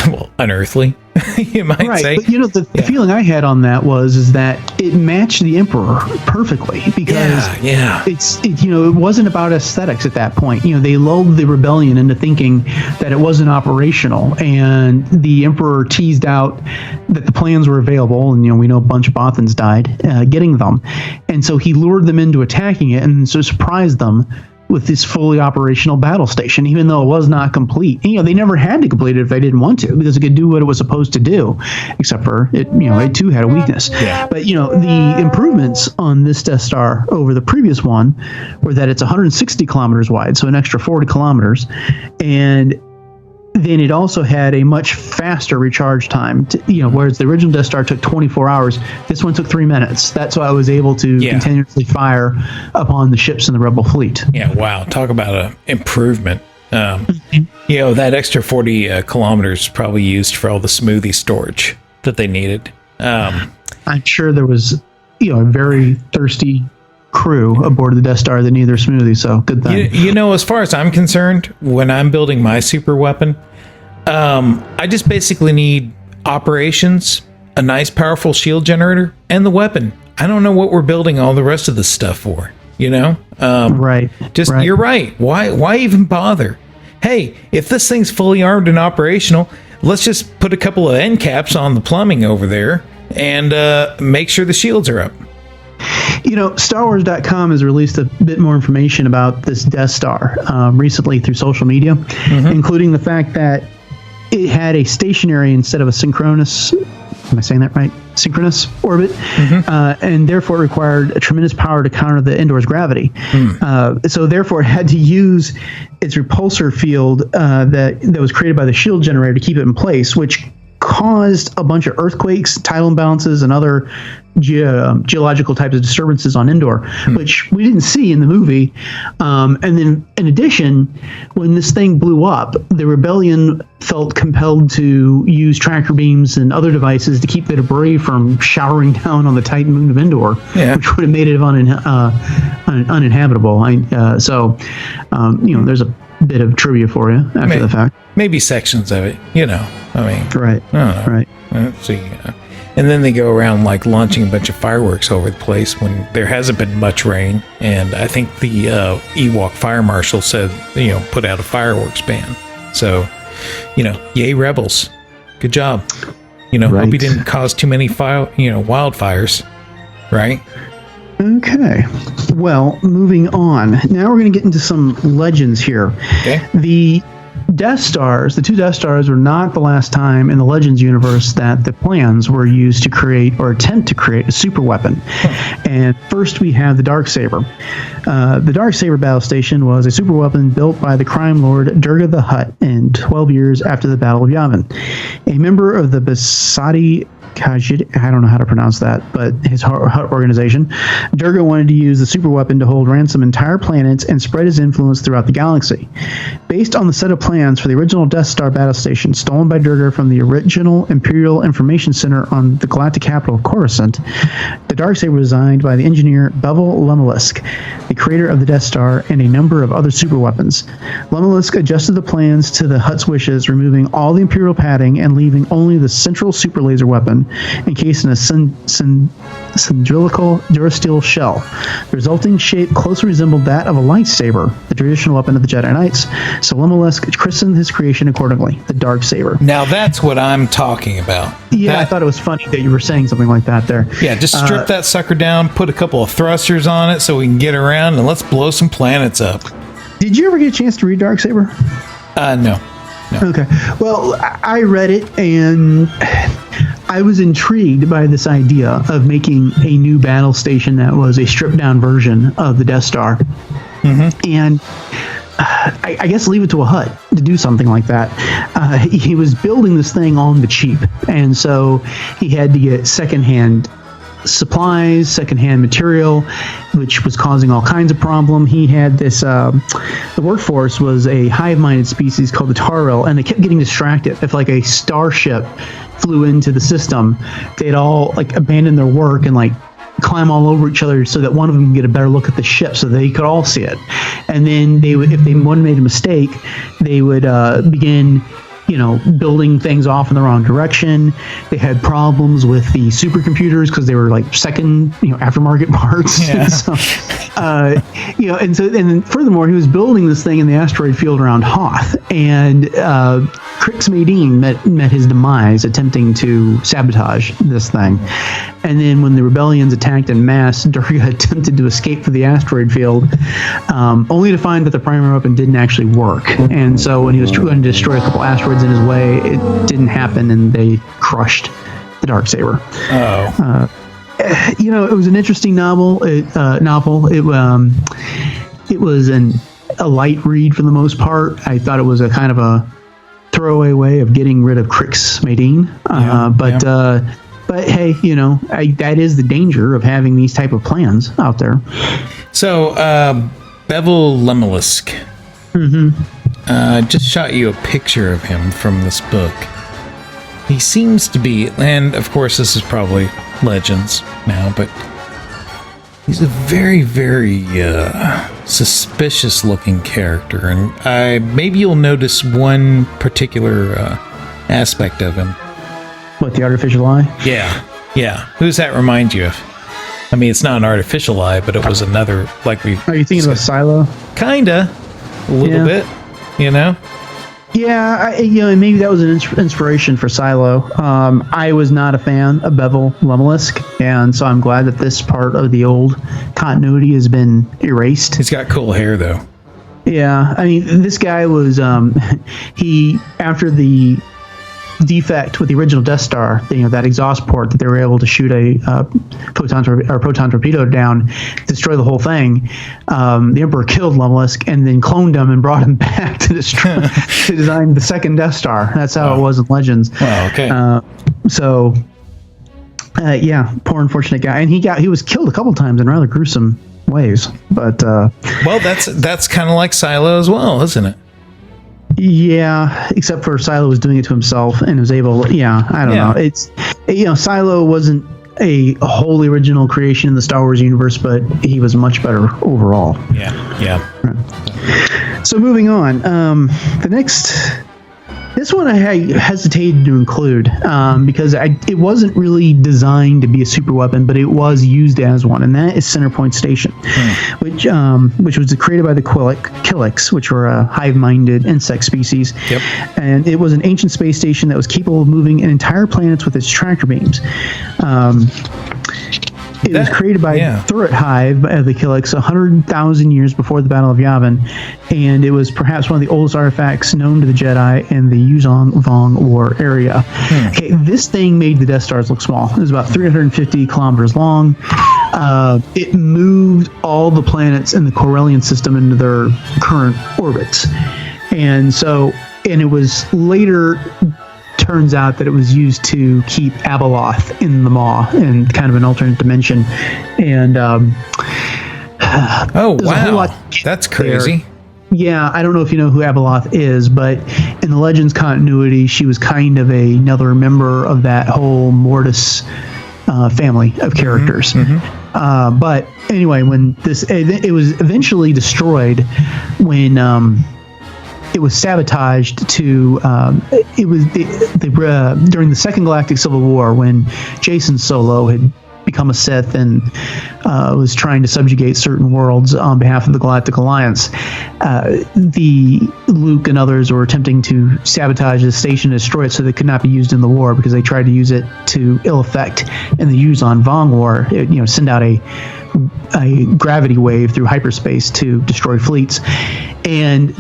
well, unearthly, you might say. But the feeling I had on that is that it matched the Emperor perfectly, because it wasn't about aesthetics at that point. They lulled the rebellion into thinking that it wasn't operational, and the Emperor teased out that the plans were available, and we know a bunch of Bothans died getting them, and so he lured them into attacking it, and so surprised them with this fully operational battle station, even though it was not complete. They never had to complete it if they didn't want to, because it could do what it was supposed to do, except for it, it too had a weakness. Yeah. But, the improvements on this Death Star over the previous one were that it's 160 kilometers wide, so an extra 40 kilometers, and then it also had a much faster recharge time. Whereas the original Death Star took 24 hours, this one took 3 minutes. That's why I was able to continuously fire upon the ships in the Rebel fleet. Yeah, wow. Talk about an improvement. That extra 40 kilometers probably used for all the smoothie storage that they needed. I'm sure there was, a very thirsty crew aboard the Death Star that needed their smoothie, so good thing. As far as I'm concerned, when I'm building my super weapon, I just basically need operations, a nice powerful shield generator, and the weapon. I don't know what we're building all the rest of this stuff for, right. You're right. Why even bother? Hey, if this thing's fully armed and operational, let's just put a couple of end caps on the plumbing over there and make sure the shields are up. StarWars.com has released a bit more information about this Death Star recently through social media, including the fact that it had a stationary instead of a synchronous, am I saying that right? Synchronous orbit, and therefore it required a tremendous power to counter the Endor's gravity. So therefore it had to use its repulsor field that was created by the shield generator to keep it in place, which caused a bunch of earthquakes, tidal imbalances, and other geological types of disturbances on Endor, which we didn't see in the movie. And then, in addition, when this thing blew up, the rebellion felt compelled to use tractor beams and other devices to keep the debris from showering down on the titan moon of Endor, which would have made it uninhabitable. There's a bit of trivia for you after the fact. Maybe sections of it, Right. Right. Let's see. And then they go around launching a bunch of fireworks over the place when there hasn't been much rain. And I think the Ewok fire marshal said, put out a fireworks ban. So, yay Rebels. Good job. Hope you didn't cause too many wildfires. Right? Okay. Well, moving on. Now we're going to get into some legends here. Okay. The Death Stars, the two Death Stars, were not the last time in the Legends universe that the plans were used to create or attempt to create a super weapon. And first we have the Darksaber. The Darksaber battle station was a super weapon built by the crime lord Durga the Hutt in 12 years after the Battle of Yavin. A member of the Basadi Khajiit, I don't know how to pronounce that, but his Hutt organization, Durga wanted to use the super weapon to hold ransom entire planets and spread his influence throughout the galaxy. Based on the set of plans for the original Death Star battle station stolen by Durga from the original Imperial Information Center on the galactic capital of Coruscant, the Darksaber was designed by the engineer Bevel Lemelisk, the creator of the Death Star and a number of other super weapons. Lemelisk adjusted the plans to the Hutt's wishes, removing all the Imperial padding and leaving only the central super laser weapon encased in a cylindrical durasteel shell. The resulting shape closely resembled that of a lightsaber, the traditional weapon of the Jedi Knights, so Lemelisk christened his creation accordingly, the Darksaber. Now that's what I'm talking about. Yeah, I thought it was funny that you were saying something like that there. Yeah, just strip that sucker down, put a couple of thrusters on it so we can get around, and let's blow some planets up. Did you ever get a chance to read Darksaber? No. Okay. Well, I read it, and I was intrigued by this idea of making a new battle station that was a stripped-down version of the Death Star. And I guess leave it to a Hutt to do something like that. He was building this thing on the cheap, and so he had to get secondhand supplies, secondhand material, which was causing all kinds of problem. He had this, the workforce was a hive-minded species called the Tau'rel, and they kept getting distracted. If a starship flew into the system, they'd all abandon their work and climb all over each other so that one of them can get a better look at the ship so they could all see it. And then they would, if one made a mistake, they would begin building things off in the wrong direction. They had problems with the supercomputers because they were like second, aftermarket parts. Yeah. And then furthermore, he was building this thing in the asteroid field around Hoth, and Crix Madine met his demise attempting to sabotage this thing. And then when the rebellions attacked en masse, Durga attempted to escape through the asteroid field, only to find that the primary weapon didn't actually work. And so when he was trying to destroy a couple asteroids in his way, it didn't happen, and they crushed the Darksaber. Oh. It was an interesting novel. It was a light read for the most part. I thought it was a kind of a throwaway way of getting rid of Crix Madine. But hey, that is the danger of having these type of plans out there. So, Bevel Lemelisk. Just shot you a picture of him from this book. He seems to be, and of course this is probably Legends now, but he's a very, very suspicious looking character, and maybe you'll notice one particular aspect of him. What, the artificial eye? Yeah. Who does that remind you of? I mean, it's not an artificial eye, but it was another, like we... Are you thinking of Silo? Kinda. A little bit, Yeah, and maybe that was an inspiration for Silo. I was not a fan of Bevel Lemelisk, and so I'm glad that this part of the old continuity has been erased. He's got cool hair, though. Yeah, I mean, this guy was, after the defect with the original Death Star, that exhaust port that they were able to shoot a proton torpedo down, destroy the whole thing. The Emperor killed Lemelisk and then cloned him and brought him back to destroy to design the second Death Star. That's how it was in Legends. Oh, okay. Poor unfortunate guy, and he was killed a couple times in rather gruesome ways. But well, that's kind of like Silo as well, isn't it? Yeah, except for Silo was doing it to himself and was able. I don't know. It's Silo wasn't a wholly original creation in the Star Wars universe, but he was much better overall. Yeah. So moving on, the next. This one I hesitated to include because it wasn't really designed to be a super weapon, but it was used as one, and that is Centerpoint Station, which was created by the Killiks, which were a hive-minded insect species. Yep. And it was an ancient space station that was capable of moving entire planets with its tractor beams. It was created by Thurret Hive of the Killiks 100,000 years before the Battle of Yavin, and it was perhaps one of the oldest artifacts known to the Jedi in the Yuzong-Vong War area. Okay, this thing made the Death Stars look small. It was about 350 kilometers long. It moved all the planets in the Corellian system into their current orbits. And it was later... turns out that it was used to keep Abeloth in the Maw in kind of an alternate dimension, and oh wow, that's crazy. Yeah, I don't know if you know who Abeloth is, but in the Legends continuity, she was kind of another member of that whole Mortis family of characters. But anyway, when it was eventually destroyed when it was sabotaged to during the Second Galactic Civil War, when Jason Solo had become a Sith and was trying to subjugate certain worlds on behalf of the Galactic Alliance. The Luke and others were attempting to sabotage the station and destroy it so they could not be used in the war, because they tried to use it to ill effect in the Yuzon-Vong War. Send out a gravity wave through hyperspace to destroy fleets, and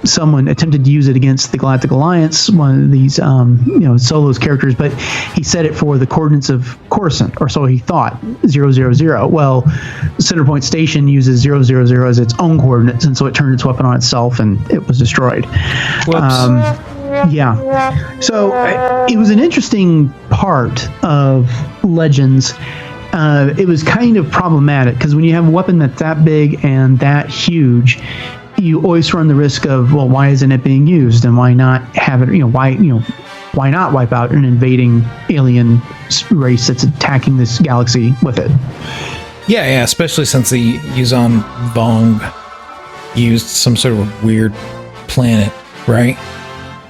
someone attempted to use it against the Galactic Alliance, one of these Solo's characters, but he set it for the coordinates of Coruscant, or so he thought, 000. Well, Centerpoint Station uses 000 as its own coordinates, and so it turned its weapon on itself and it was destroyed. So it was an interesting part of Legends. It was kind of problematic because when you have a weapon that's that big and that huge, you always run the risk of, well, why isn't it being used, and why not have it? Why not wipe out an invading alien race that's attacking this galaxy with it? Yeah, especially since the Yuzon-Vong used some sort of weird planet, right?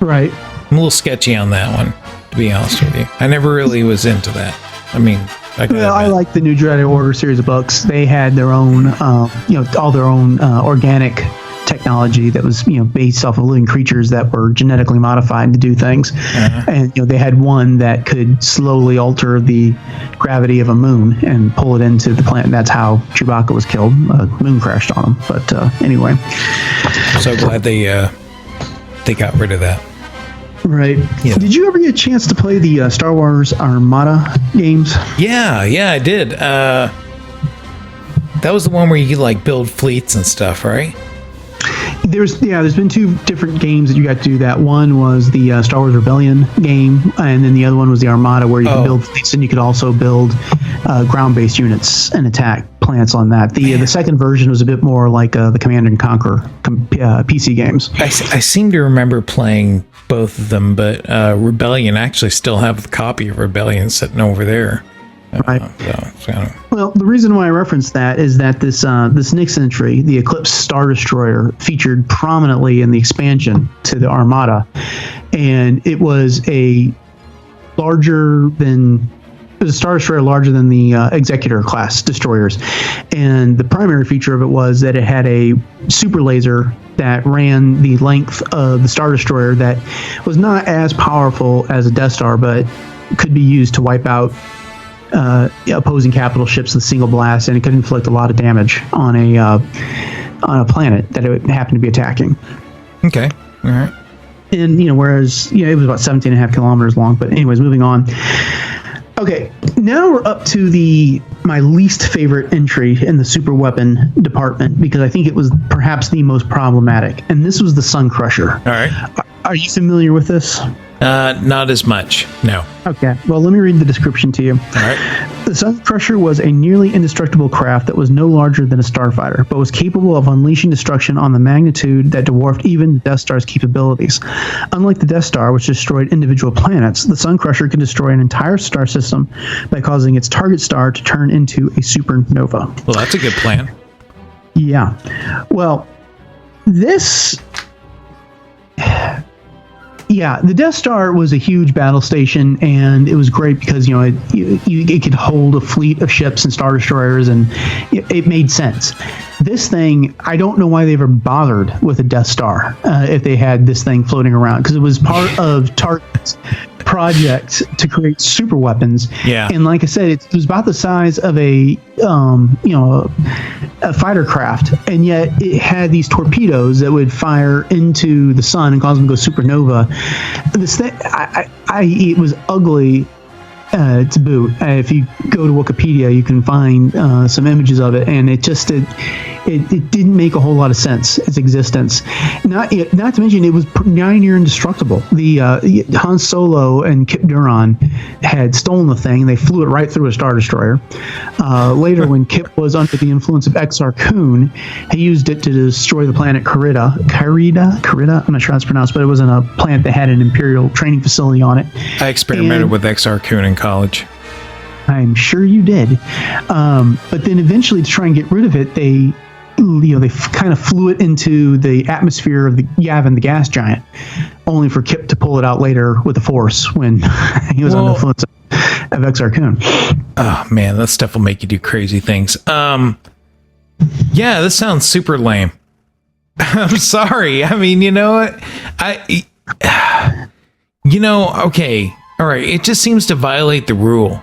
Right. I'm a little sketchy on that one, to be honest with you. I never really was into that. I mean, I like the New Jedi Order series of books. They had their own, all their own organic technology that was, based off of living creatures that were genetically modified to do things. And, they had one that could slowly alter the gravity of a moon and pull it into the planet. That's how Chewbacca was killed. A moon crashed on him. But anyway. I'm so glad they got rid of that. Right. Yeah. Did you ever get a chance to play the Star Wars Armada games? Yeah, I did. That was the one where you could build fleets and stuff, right? There's been two different games that you got to do that. One was the Star Wars Rebellion game, and then the other one was the Armada, where you could build fleets and you could also build ground-based units and attack planets on that. The second version was a bit more like the Command and Conquer PC games. I seem to remember playing both of them, but Rebellion, actually still have a copy of Rebellion sitting over there. Right. Well, the reason why I referenced that is that this next entry, the Eclipse Star Destroyer, featured prominently in the expansion to the Armada, and it was a Star Destroyer larger than the Executor class destroyers, and the primary feature of it was that it had a super laser that ran the length of the Star Destroyer that was not as powerful as a Death Star, but could be used to wipe out opposing capital ships with a single blast, and it could inflict a lot of damage on a planet that it happened to be attacking. Okay, all right. And whereas it was about 17.5 kilometers long. But anyways, moving on. Okay, now we're up to my least favorite entry in the super weapon department, because I think it was perhaps the most problematic, and this was the Sun Crusher. All right. Are you familiar with this? Not as much, no. Okay, well, let me read the description to you. All right. The Sun Crusher was a nearly indestructible craft that was no larger than a starfighter, but was capable of unleashing destruction on the magnitude that dwarfed even the Death Star's capabilities. Unlike the Death Star, which destroyed individual planets, the Sun Crusher can destroy an entire star system by causing its target star to turn into a supernova. Well, that's a good plan. Yeah. Well, this... Yeah, the Death Star was a huge battle station, and it was great because it could hold a fleet of ships and Star Destroyers, and it made sense. This thing, I don't know why they ever bothered with a Death Star if they had this thing floating around, because it was part of Target's project to create super weapons. Yeah. And like I said, it was about the size of a fighter craft, and yet it had these torpedoes that would fire into the sun and cause them to go supernova. This thing, it was ugly to boot. If you go to Wikipedia, you can find some images of it, and it didn't make a whole lot of sense, its existence. Not to mention, it was near indestructible. The Han Solo and Kip Duran had stolen the thing, and they flew it right through a Star Destroyer. Later, when Kip was under the influence of Exar Kun, he used it to destroy the planet Carida. I'm not sure how it's pronounced, but it was in a planet that had an Imperial training facility on it. I experimented with Exar Kun in college. I'm sure you did. But then eventually, to try and get rid of it, they kind of flew it into the atmosphere of the Yavin, the gas giant, only for Kip to pull it out later with the Force when he was under the influence of Exar Kun. Oh man, that stuff will make you do crazy things. Yeah, this sounds super lame. I'm sorry. I mean, okay, all right. It just seems to violate the rule.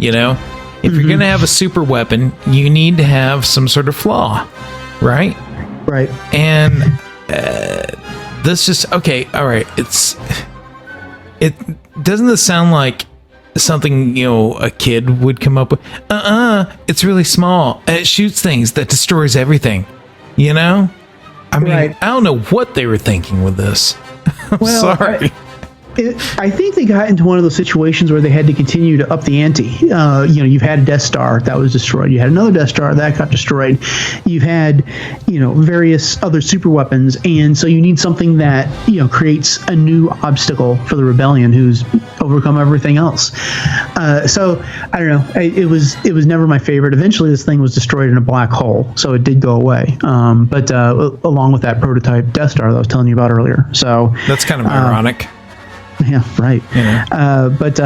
If you're going to have a super weapon, you need to have some sort of flaw, right? Right. And this just, okay, all right. Doesn't this sound like something, a kid would come up with? It's really small. It shoots things that destroys everything, I mean, right. I don't know what they were thinking with this. I'm sorry. I think they got into one of those situations where they had to continue to up the ante. You've had a Death Star that was destroyed. You had another Death Star that got destroyed. You've had, various other super weapons, and so you need something that creates a new obstacle for the rebellion, who's overcome everything else. So I don't know. It was never my favorite. Eventually, this thing was destroyed in a black hole, so it did go away. But along with that prototype Death Star that I was telling you about earlier. So that's kind of ironic. Yeah, right. Yeah. But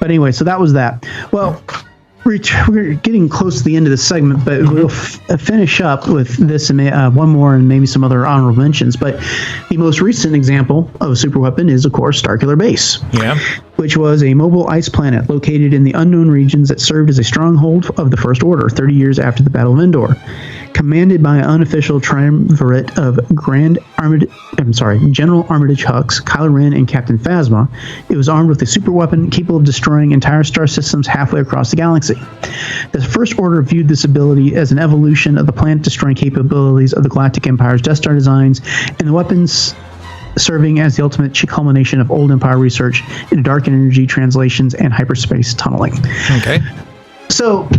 anyway, so that was that. Well, we're getting close to the end of this segment, but we'll finish up with this and one more and maybe some other honorable mentions. But the most recent example of a super weapon is, of course, Starkiller Base. Yeah. Which was a mobile ice planet located in the unknown regions that served as a stronghold of the First Order 30 years after the Battle of Endor. Commanded by an unofficial triumvirate of General Armitage Hux, Kylo Ren, and Captain Phasma, it was armed with a super weapon capable of destroying entire star systems halfway across the galaxy. The First Order viewed this ability as an evolution of the planet-destroying capabilities of the Galactic Empire's Death Star designs, and the weapons serving as the ultimate culmination of old Empire research into dark energy translations and hyperspace tunneling. Okay. So,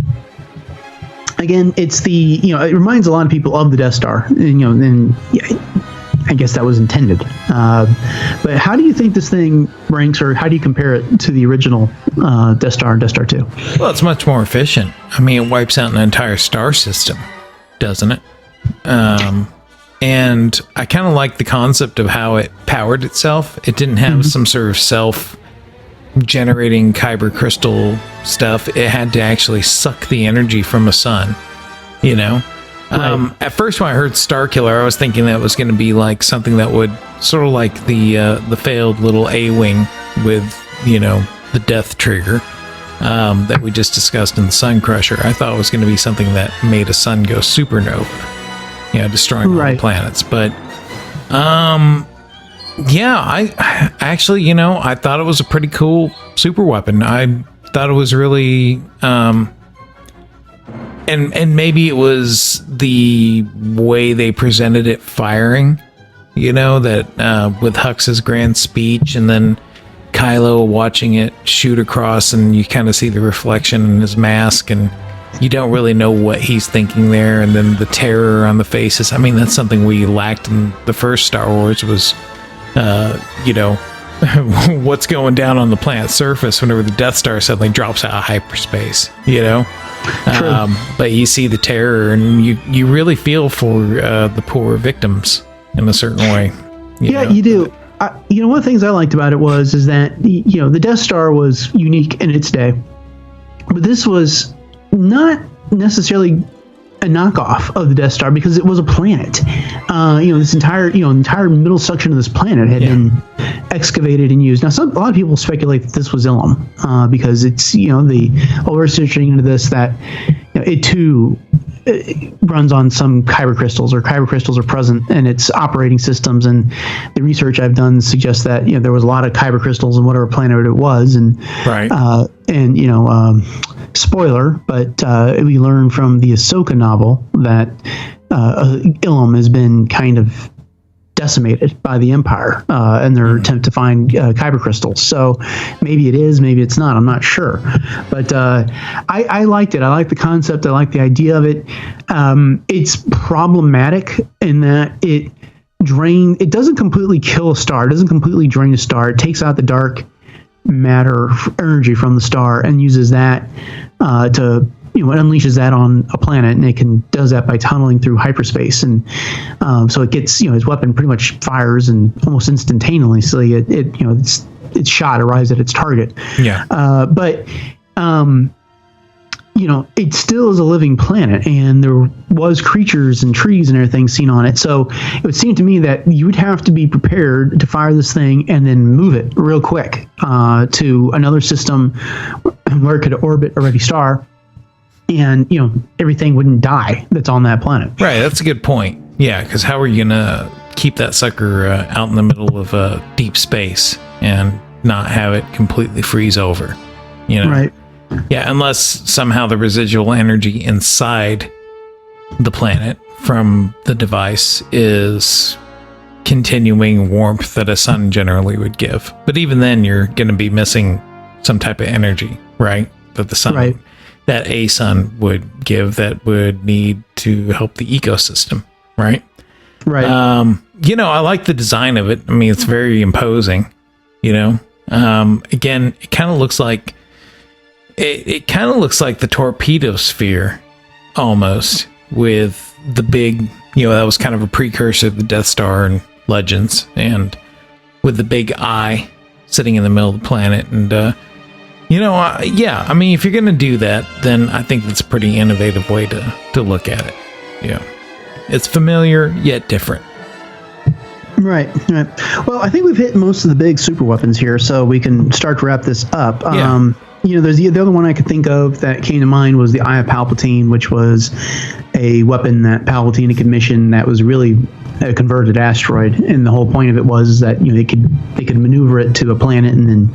again, it's it reminds a lot of people of the Death Star, and I guess that was intended. But how do you think this thing ranks, or how do you compare it to the original Death Star and Death Star 2? Well, it's much more efficient. I mean, it wipes out an entire star system, doesn't it? And I kind of like the concept of how it powered itself. It didn't have some sort of self-generating kyber crystal stuff. It had to actually suck the energy from a sun, Right. At first, when I heard Starkiller, I was thinking that was going to be like something that would sort of like the failed little A-wing with, the death trigger that we just discussed in the Sun Crusher. I thought it was going to be something that made a sun go supernova. Destroying all the planets. But, I actually, I thought it was a pretty cool super weapon. I thought it was really, and maybe it was the way they presented it firing, that with Hux's grand speech and then Kylo watching it shoot across, and you kind of see the reflection in his mask, and you don't really know what he's thinking there, and then the terror on the faces. I mean, that's something we lacked in the first Star Wars was, what's going down on the planet's surface whenever the Death Star suddenly drops out of hyperspace, But you see the terror, and you really feel for the poor victims in a certain way. You do. One of the things I liked about it is that, the Death Star was unique in its day, but this was not necessarily a knockoff of the Death Star because it was a planet. This entire middle section of this planet had been excavated and used. Now, a lot of people speculate that this was Ilum because it's we're researching into this that it too runs on some kyber crystals, or kyber crystals are present in its operating systems, and the research I've done suggests that there was a lot of kyber crystals in whatever planet it was, and spoiler, but we learn from the Ahsoka novel that Ilum has been kind of decimated by the Empire in their attempt to find kyber crystals. So maybe it is, maybe it's not. I'm not sure. But I liked it. I like the concept. I like the idea of it. It's problematic in that it doesn't completely kill a star. It doesn't completely drain a star. It takes out the dark matter energy from the star and uses that to it unleashes that on a planet, and it does that by tunneling through hyperspace, and so it gets his weapon pretty much fires and almost instantaneously its shot arrives at its target. But it still is a living planet, and there was creatures and trees and everything seen on it. So it would seem to me that you would have to be prepared to fire this thing and then move it real quick to another system where it could orbit a ready star, and everything wouldn't die that's on that planet. Right, that's a good point. Yeah, because how are you gonna keep that sucker out in the middle of deep space and not have it completely freeze over? Right. Yeah, unless somehow the residual energy inside the planet from the device is continuing warmth that a sun generally would give. But even then, you're going to be missing some type of energy, right? That the sun, that a sun would give, that would need to help the ecosystem, right? Right. I like the design of it. I mean, it's very imposing, Again, it kind of looks like it kind of looks like the torpedo sphere almost, with the big, that was kind of a precursor to the Death Star and Legends, and with the big eye sitting in the middle of the planet. And I mean, if you're gonna do that, then I think that's a pretty innovative way to look at it. It's familiar yet different. Right. Well, I think we've hit most of the big super weapons here, so we can start to wrap this up. There's the other one I could think of that came to mind was the Eye of Palpatine, which was a weapon that Palpatine had commissioned that was really a converted asteroid, and the whole point of it was that they could maneuver it to a planet and then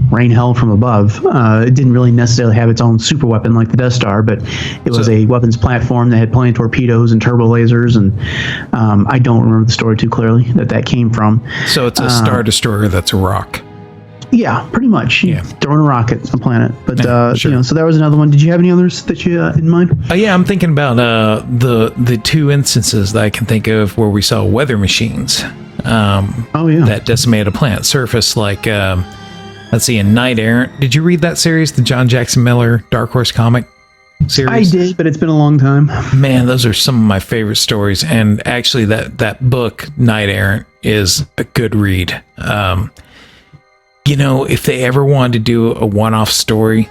rain hell from above. It didn't really necessarily have its own super weapon like the Death Star, but it was a weapons platform that had plenty of torpedoes and turbo lasers, and I don't remember the story too clearly that came from. So it's a Star Destroyer that's a rock. Yeah, pretty much. Throwing a rocket at a planet. But, sure. So that was another one. Did you have any others that you in mind? I'm thinking about the two instances that I can think of where we saw weather machines that decimated a planet surface, like, let's see, in Knight Errant. Did you read that series, the John Jackson Miller Dark Horse comic series? I did, but it's been a long time. Man, those are some of my favorite stories. And actually, that book, Knight Errant, is a good read. If they ever wanted to do a one-off story,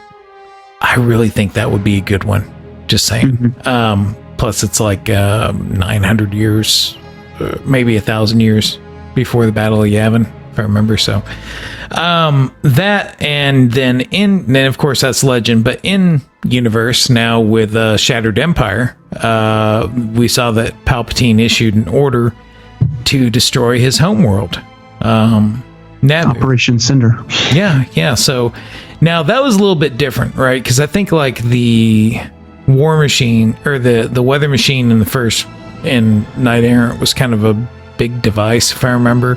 I really think that would be a good one. Just saying. Mm-hmm. Plus, it's like 900 years, maybe 1,000 years before the Battle of Yavin, if I remember. So that, and then of course that's legend. But in universe now with Shattered Empire, we saw that Palpatine issued an order to destroy his homeworld. Operation Cinder. Yeah. So now that was a little bit different, right? Because I think like the War Machine or the Weather Machine in Knight Errant was kind of a big device, if I remember.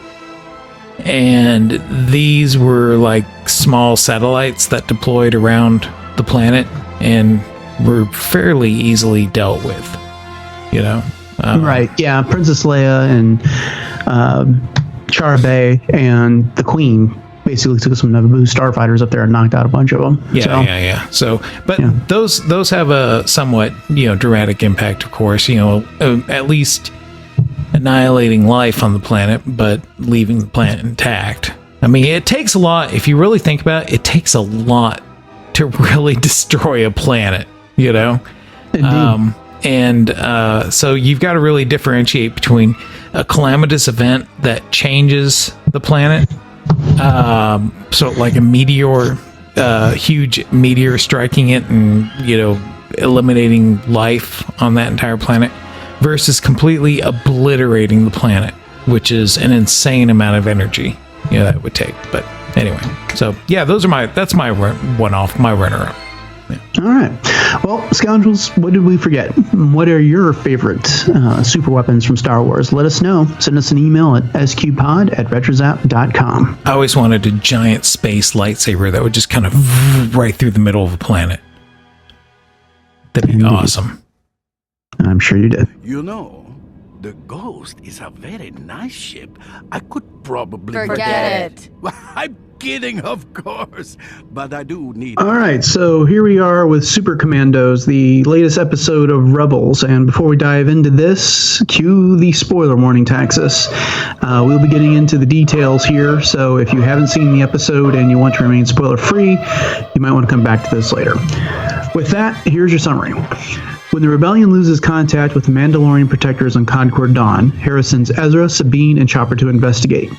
And these were like small satellites that deployed around the planet and were fairly easily dealt with, Right. Yeah. Princess Leia and Chara Bay and the Queen basically took some Naboo starfighters up there and knocked out a bunch of them. Yeah. So, but those have a somewhat dramatic impact, of course. At least annihilating life on the planet, but leaving the planet intact. I mean, it takes a lot. If you really think about it, it takes a lot to really destroy a planet. Indeed. So you've got to really differentiate between a calamitous event that changes the planet, so like a meteor, huge meteor striking it and eliminating life on that entire planet, versus completely obliterating the planet, which is an insane amount of energy that it would take. But anyway, so yeah, that's my one-off, my runner-up. Yeah. All right. Well, Scoundrels, what did we forget? What are your favorite super weapons from Star Wars? Let us know. Send us an email at sqpod@retrozap.com. I always wanted a giant space lightsaber that would just kind of right through the middle of a planet. That'd be awesome. I'm sure you did. The Ghost is a very nice ship. I could probably... Forget it. I'm kidding, of course. But I do need... All right, so here we are with Super Commandos, the latest episode of Rebels. And before we dive into this, cue the spoiler warning, Taxus. We'll be getting into the details here, so if you haven't seen the episode and you want to remain spoiler-free, you might want to come back to this later. With that, here's your summary. When the Rebellion loses contact with the Mandalorian protectors on Concord Dawn, Hera sends Ezra, Sabine, and Chopper to investigate.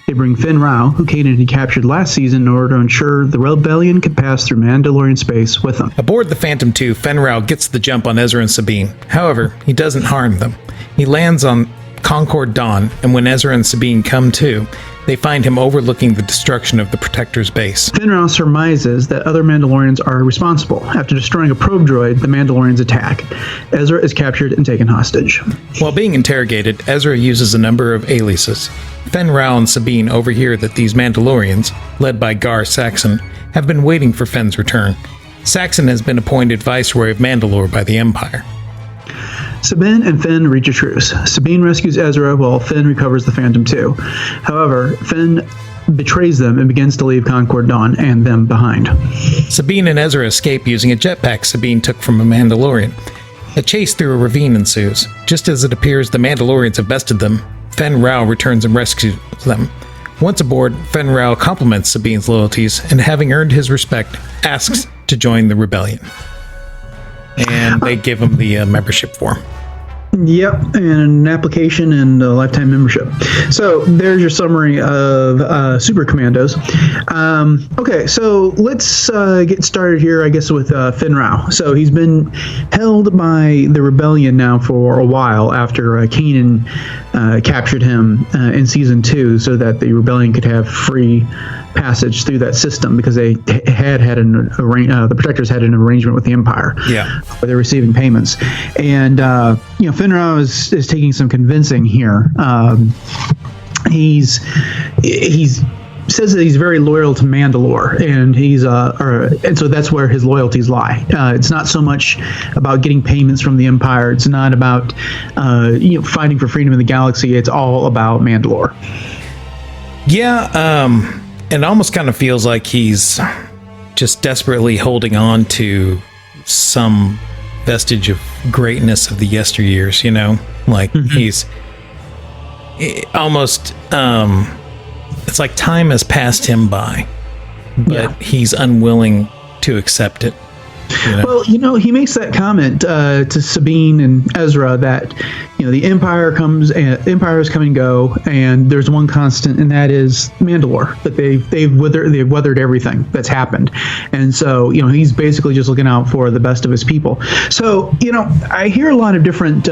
They bring Fenn Rau, who Kanan had captured last season, in order to ensure the Rebellion could pass through Mandalorian space with them. Aboard the Phantom II, Fenn Rau gets the jump on Ezra and Sabine. However, he doesn't harm them. He lands on Concord Dawn, and when Ezra and Sabine come to, they find him overlooking the destruction of the Protector's base. Fenn Rau surmises that other Mandalorians are responsible. After destroying a probe droid, the Mandalorians attack. Ezra is captured and taken hostage. While being interrogated, Ezra uses a number of aliases. Fenn Rau and Sabine overhear that these Mandalorians, led by Gar Saxon, have been waiting for Fenn's return. Saxon has been appointed Viceroy of Mandalore by the Empire. Sabine and Fenn reach a truce. Sabine rescues Ezra while Fenn recovers the Phantom 2. However, Fenn betrays them and begins to leave Concord Dawn and them behind. Sabine and Ezra escape using a jetpack Sabine took from a Mandalorian. A chase through a ravine ensues. Just as it appears the Mandalorians have bested them, Fenn Rau returns and rescues them. Once aboard, Fenn Rau compliments Sabine's loyalties and, having earned his respect, asks to join the rebellion. And they give him the membership form. Yep, and an application and a lifetime membership. So there's your summary of Super Commandos. Okay, so let's get started here, I guess, with Fenn Rau. So he's been held by the rebellion now for a while after Kanan captured him in Season 2 so that the rebellion could have free passage through that system because they had the Protectors had an arrangement with the Empire. Yeah, where they're receiving payments, and Fenn Rau is taking some convincing here. He's says that he's very loyal to Mandalore, and and so that's where his loyalties lie. It's not so much about getting payments from the Empire. It's not about fighting for freedom in the galaxy. It's all about Mandalore. Yeah, it almost kind of feels like he's just desperately holding on to some vestige of greatness of the yesteryears, like he's almost it's like time has passed him by, but he's unwilling to accept it. Well, he makes that comment to Sabine and Ezra that the Empires come and go, and there's one constant, and that is Mandalore. That they've weathered everything that's happened, and so he's basically just looking out for the best of his people. So I hear a lot of different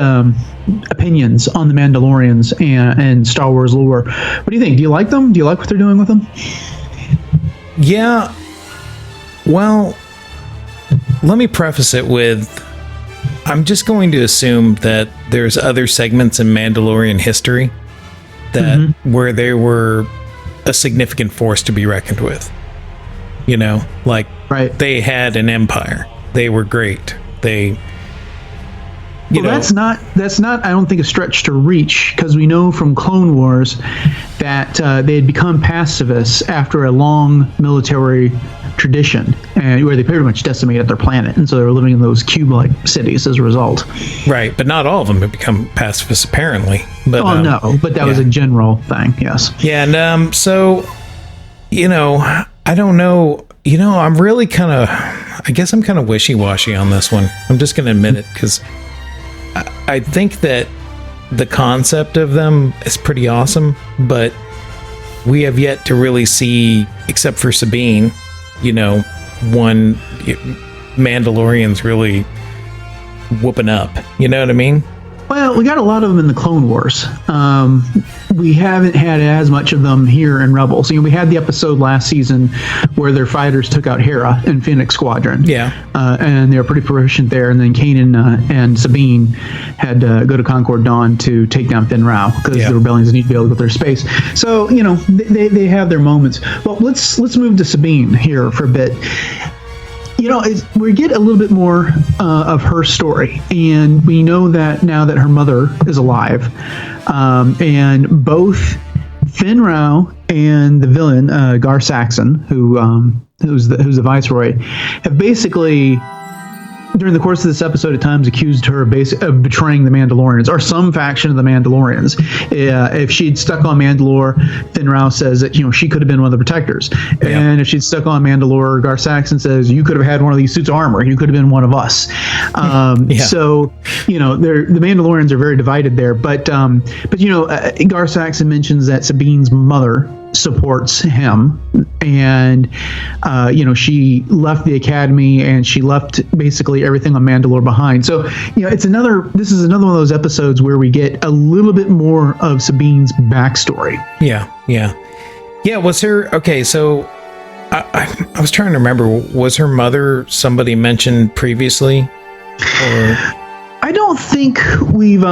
opinions on the Mandalorians and Star Wars lore. What do you think? Do you like them? Do you like what they're doing with them? Yeah. Well, let me preface it with, I'm just going to assume that there's other segments in Mandalorian history that where they were a significant force to be reckoned with. They had an empire. They were great. That's not I don't think a stretch to reach, because we know from Clone Wars that they had become pacifists after a long military tradition, and where they pretty much decimated their planet, and so they were living in those cube-like cities as a result. Right, but not all of them have become pacifists, apparently. But, but that was a general thing, yes. Yeah, and so, I don't know. I'm really I guess I'm kind of wishy-washy on this one. I'm just going to admit it, because I think that the concept of them is pretty awesome, but we have yet to really see, except for Sabine, one Mandalorian's really whooping up. You know what I mean? Well, we got a lot of them in the Clone Wars. We haven't had as much of them here in Rebels. We had the episode last season where their fighters took out Hera in Phoenix Squadron. Yeah. And they were pretty proficient there. And then Kanan and Sabine had to go to Concord Dawn to take down Fenn Rau because the rebellions need to be able to go through space. So, they have their moments. Well, let's move to Sabine here for a bit. We get a little bit more of her story, and we know that now that her mother is alive, and both Fenn Rau and the villain Gar Saxon, who's the Viceroy, have basically, during the course of this episode, at times accused her of betraying the Mandalorians, or some faction of the Mandalorians. If she'd stuck on Mandalore, Fenn Rau says that she could have been one of the Protectors, and if she'd stuck on Mandalore, Gar Saxon says you could have had one of these suits of armor. You could have been one of us. So the Mandalorians are very divided there. But Gar Saxon mentions that Sabine's mother supports him, and she left the academy and she left basically everything on Mandalore behind. So this is another one of those episodes where we get a little bit more of Sabine's backstory. Yeah, was her okay? So I was trying to remember, was her mother somebody mentioned previously, or I don't think we've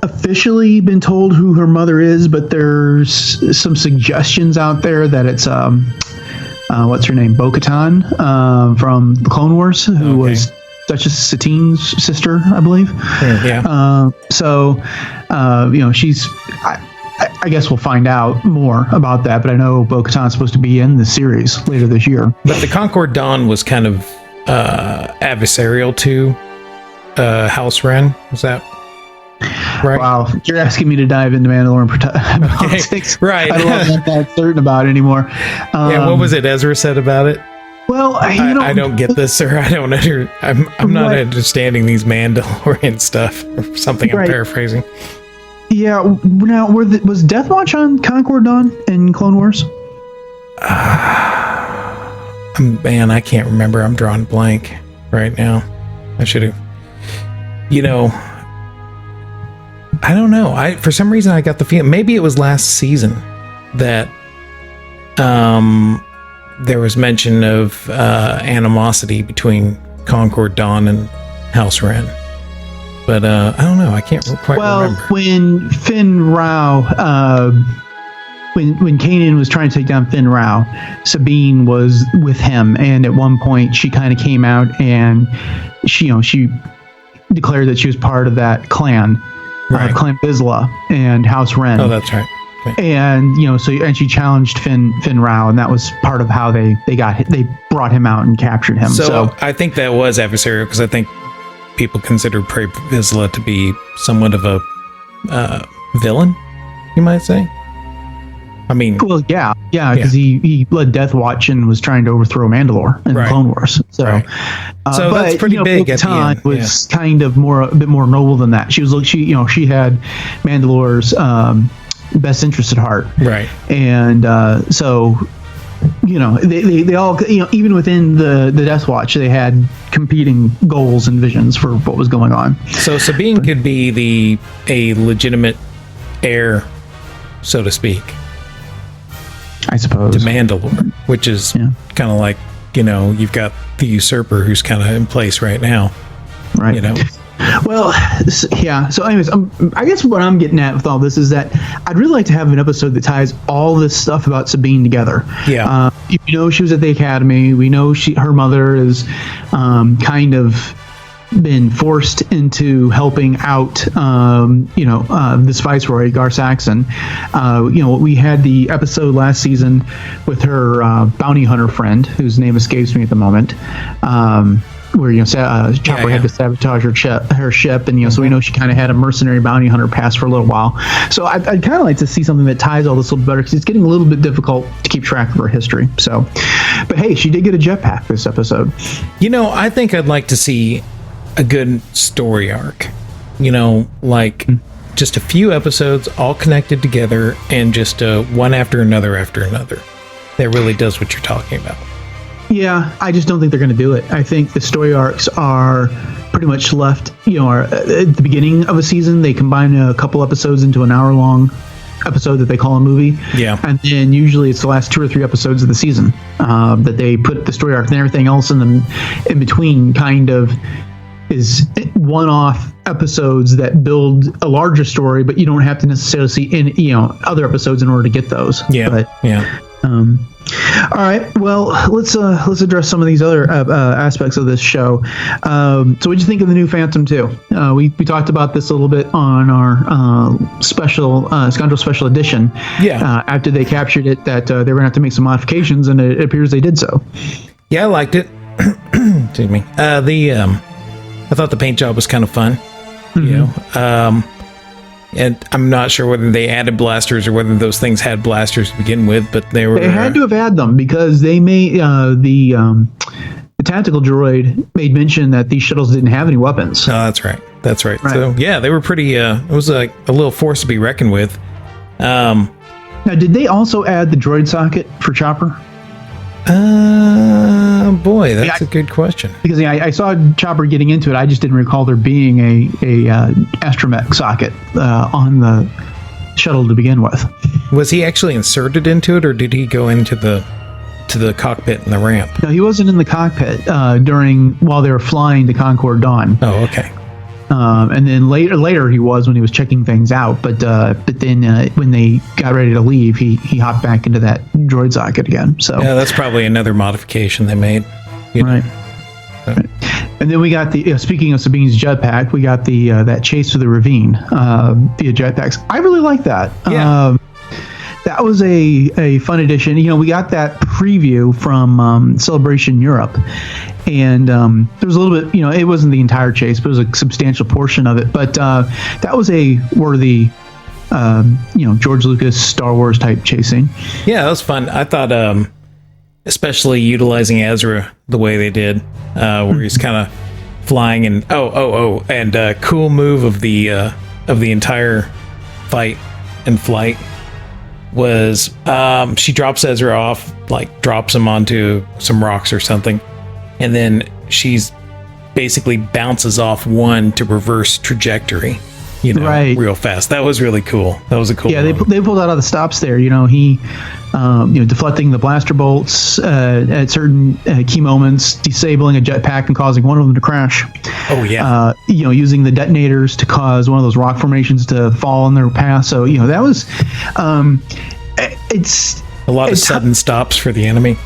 officially been told who her mother is, but there's some suggestions out there that it's what's her name, Bo-Katan from the Clone Wars, who was Duchess Satine's sister, I believe. She's. I guess we'll find out more about that, but I know Bo-Katan's supposed to be in the series later this year. But the Concord Dawn was kind of adversarial to House Wren. Was that right? Wow, you're asking me to dive into Mandalorian politics. Right. I'm not that certain about it anymore. What was it Ezra said about it? Well, I don't get this, sir. I'm not understanding these Mandalorian stuff or something. I'm paraphrasing. Yeah. Now, was Death Watch on Concord Dawn in Clone Wars? Man, I can't remember. I'm drawing blank right now. I should have. I don't know. For some reason I got the feeling maybe it was last season that there was mention of animosity between Concord Dawn and House Wren. But I don't know. I can't quite remember. Well, when Finn Rao, when Kanan was trying to take down Finn Rao, Sabine was with him, and at one point she kind of came out and she declared that she was part of that clan, Clan Vizsla and House Wren. Oh, that's right. Okay. And and she challenged Finn Rao, and that was part of how they brought him out and captured him. So I think that was adversarial because I think people consider Pre Vizsla to be somewhat of a villain, you might say. I mean, well, because he led Death Watch and was trying to overthrow Mandalore in Clone Wars. So, so that's pretty big. Bo-Katan was kind of a bit more noble than that. She had Mandalore's best interest at heart, right? And they all, even within the Death Watch, they had competing goals and visions for what was going on. So Sabine could be a legitimate heir, so to speak, I suppose, to Mandalore, which is kind of like, you've got the usurper who's kind of in place right now, right? Well, yeah. So, anyways, I guess what I'm getting at with all this is that I'd really like to have an episode that ties all this stuff about Sabine together. Yeah. She was at the academy. We know her mother is kind of been forced into helping out, this viceroy, Gar Saxon. We had the episode last season with her bounty hunter friend, whose name escapes me at the moment. Where Chopper had to sabotage her ship, and so we know she kind of had a mercenary bounty hunter past for a little while. So I'd kind of like to see something that ties all this a little better, because it's getting a little bit difficult to keep track of her history. So, but hey, she did get a jetpack this episode. I think I'd like to see a good story arc. Just a few episodes all connected together, and just one after another that really does what you're talking about. Yeah, I just don't think they're going to do it. I think the story arcs are pretty much left, at the beginning of a season, they combine a couple episodes into an hour-long episode that they call a movie. Yeah. And then usually it's the last 2 or 3 episodes of the season that they put the story arc, and everything else in between kind of is one-off episodes that build a larger story, but you don't have to necessarily see other episodes in order to get those. Yeah. All right. Well, let's address some of these other aspects of this show. So, what'd you think of the new Phantom 2? We talked about this a little bit on our special Scoundrel Special Edition. Yeah. After they captured it, that they were going to have to make some modifications, and it appears they did so. Yeah, I liked it. Excuse me. I thought the paint job was kind of fun. Mm-hmm. And I'm not sure whether they added blasters or whether those things had blasters to begin with, but they had to have had them, because they made the tactical droid made mention that these shuttles didn't have any weapons. Oh, that's right. So yeah, they were pretty. It was like a little force to be reckoned with. Now, did they also add the droid socket for Chopper? Boy, that's a good question. Because I saw Chopper getting into it. I just didn't recall there being a astromech socket on the shuttle to begin with. Was he actually inserted into it, or did he go into the cockpit and the ramp? No, he wasn't in the cockpit while they were flying to Concord Dawn. Oh, okay. And then later he was when he was checking things out. But then when they got ready to leave, he hopped back into that droid socket again. So yeah, that's probably another modification they made. Right. Right. And then we got the speaking of Sabine's jetpack, we got the that chase through the ravine via jetpacks. I really like that. Yeah. That was a fun addition. We got that preview from Celebration Europe, and there was a little bit. It wasn't the entire chase, but it was a substantial portion of it. But that was a worthy, George Lucas Star Wars type chasing. Yeah, that was fun. I thought, especially utilizing Ezra the way they did, where he's kind of flying and and cool move of the entire fight and flight was she drops Ezra off, like drops him onto some rocks or something, and then she's basically bounces off one to reverse trajectory, real fast. That was really cool. That was a cool moment. They pulled out all the stops there. He deflecting the blaster bolts at certain key moments, disabling a jetpack and causing one of them to crash. Oh yeah. Using the detonators to cause one of those rock formations to fall in their path. So that was it's a lot of sudden stops for the enemy.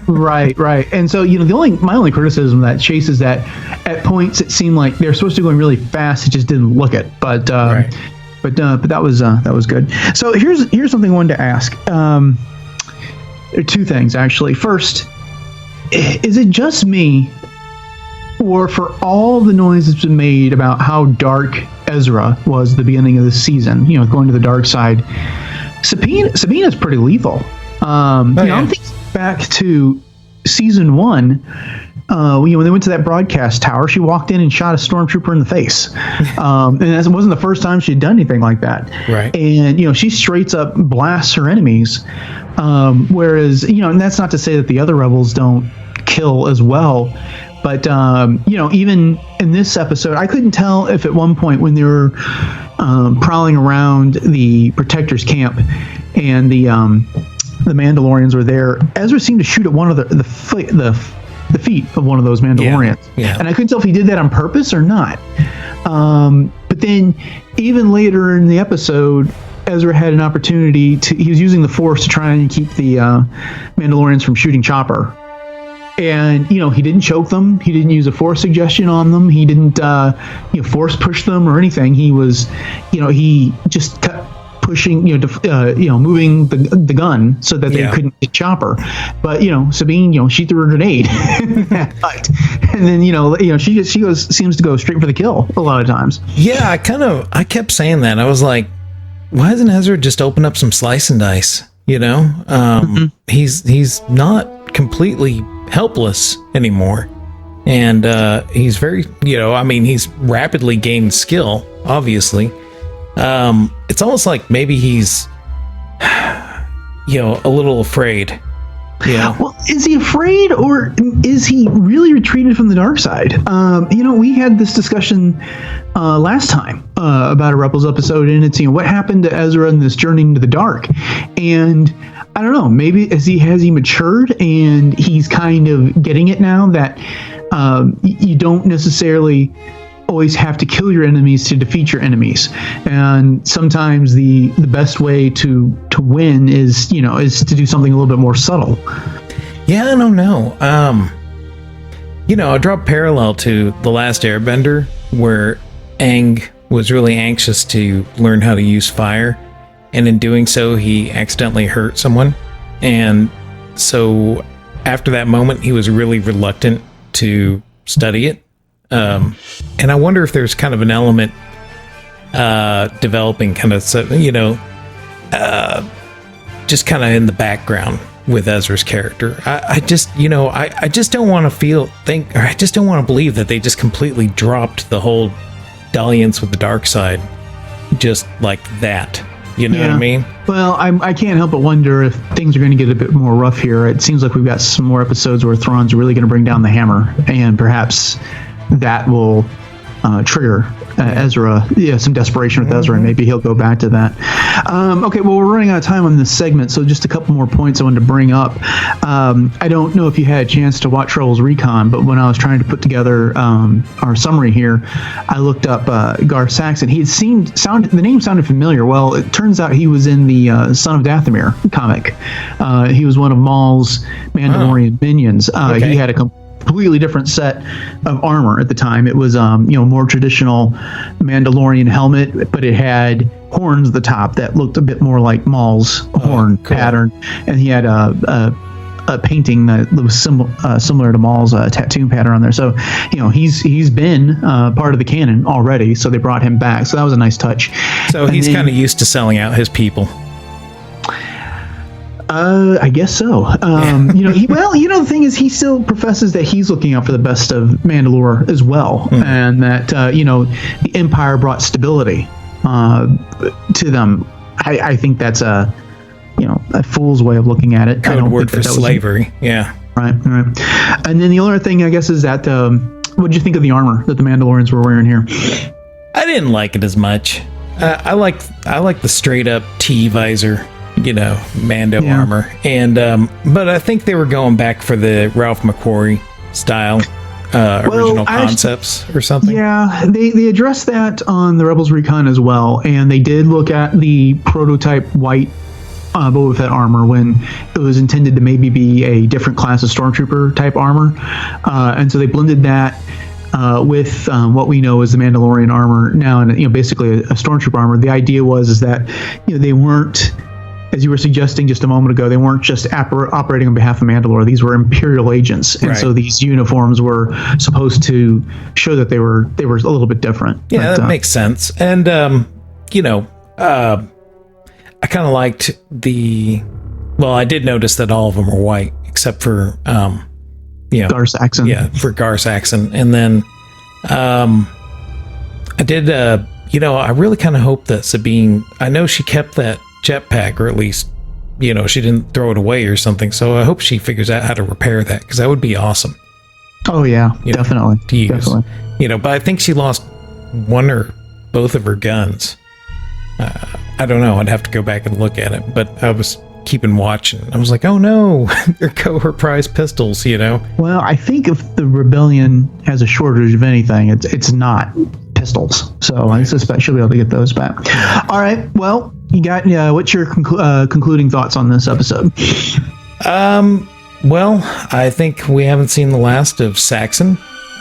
right. And so my only criticism of that chase is that at points it seemed like they're supposed to be going really fast. It just didn't look it. But but that was good. So here's something I wanted to ask. There are two things actually. First, is it just me, or for all the noise that's been made about how dark Ezra was at the beginning of the season, going to the dark side, Sabina's pretty lethal. I'm thinking back to season 1. When they went to that broadcast tower, she walked in and shot a stormtrooper in the face. And that wasn't the first time she'd done anything like that. Right. And, she straight up blasts her enemies. Whereas, and that's not to say that the other rebels don't kill as well. But, even in this episode, I couldn't tell if at one point when they were prowling around the Protector's camp and the Mandalorians were there, Ezra seemed to shoot at one of the feet of one of those Mandalorians. Yeah. And I couldn't tell if he did that on purpose or not. But then even later in the episode, Ezra had an opportunity he was using the Force to try and keep the Mandalorians from shooting Chopper. And, he didn't choke them. He didn't use a Force suggestion on them. He didn't, Force push them or anything. He was, he just kept pushing, moving the gun so that they couldn't get Chopper. But, Sabine, she threw a grenade in that fight. And then, she seems to go straight for the kill a lot of times. Yeah, I kept saying that. I was like, why doesn't Ezra just open up some slice and dice? He's not completely helpless anymore, and he's very he's rapidly gained skill, obviously. It's almost like maybe he's a little afraid. Well, is he afraid, or is he really retreated from the dark side? We had this discussion last time about a Rebels episode, and it's what happened to Ezra in this journey into the dark. And I don't know, maybe has he matured and he's kind of getting it now that you don't necessarily always have to kill your enemies to defeat your enemies, and sometimes the best way to win is to do something a little bit more subtle. Yeah, I don't know. I draw a parallel to The Last Airbender, where Aang was really anxious to learn how to use fire, and in doing so he accidentally hurt someone, and so after that moment he was really reluctant to study it. And I wonder if there's kind of an element developing kind of, just kind of in the background with Ezra's character. I just don't want to I just don't want to believe that they just completely dropped the whole dalliance with the dark side just like that. You know what I mean? Well, I can't help but wonder if things are going to get a bit more rough here. It seems like we've got some more episodes where Thrawn's really going to bring down the hammer, and perhaps that will trigger Ezra, some desperation with Ezra, and maybe he'll go back to that. Okay, well, we're running out of time on this segment, so just a couple more points I wanted to bring up. I don't know if you had a chance to watch Rebels Recon, but when I was trying to put together our summary here, I looked up Garth Saxon. The name sounded familiar. Well, it turns out he was in the Son of Dathomir comic. He was one of Maul's Mandalorian minions. He had a completely different set of armor at the time. It was more traditional Mandalorian helmet, but it had horns at the top that looked a bit more like Maul's horn pattern, and he had a painting that was similar to Maul's tattoo pattern on there. So he's been part of the canon already, so they brought him back, so that was a nice touch. So he's kind of used to selling out his people. I guess so. The thing is, he still professes that he's looking out for the best of Mandalore as well, and that the Empire brought stability to them. I think that's a fool's way of looking at it. Code word for slavery. Yeah. Right. And then the other thing, I guess, is that what did you think of the armor that the Mandalorians were wearing here? I didn't like it as much. I like the straight up T visor. Mando armor, and but I think they were going back for the Ralph McQuarrie style original concepts or something. Yeah, they addressed that on the Rebels Recon as well, and they did look at the prototype white Boba Fett armor when it was intended to maybe be a different class of Stormtrooper type armor, and so they blended that with what we know as the Mandalorian armor now, and basically a Stormtrooper armor. The idea was that they weren't, as you were suggesting just a moment ago, they weren't just operating on behalf of Mandalore. These were Imperial agents, and so these uniforms were supposed to show that they were a little bit different. Yeah, that makes sense. And I kind of liked I did notice that all of them were white except for Gar Saxon. Yeah, for Gar Saxon. And then I did I really kind of hope that Sabine, I know she kept that jetpack, or at least she didn't throw it away or something, so I hope she figures out how to repair that, because that would be awesome. Oh yeah, definitely to use. But I think she lost one or both of her guns. I don't know, I'd have to go back and look at it, but I was keeping watch, and I was like, oh no, there go her prize pistols. Well, I think if the rebellion has a shortage of anything, it's not pistols, so I suspect she'll be able to get those back. All right, well, you got what's your concluding thoughts on this episode? Well, I think we haven't seen the last of Saxon,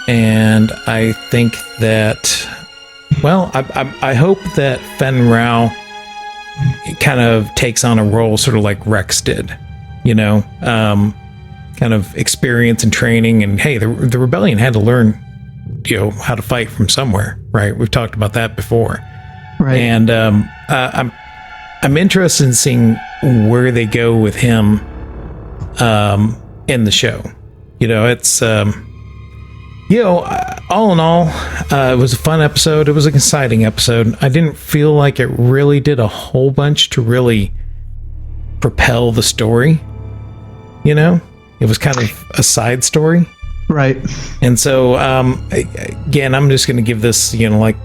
and I think that, I hope that Fen Rao kind of takes on a role sort of like Rex did, kind of experience and training, and hey, the rebellion had to learn how to fight from somewhere, right? We've talked about that before, right? And I'm interested in seeing where they go with him in the show. It's all in all, it was a fun episode. It was an exciting episode. I didn't feel like it really did a whole bunch to really propel the story. It was kind of a side story. Right. And so, again, I'm just going to give this, like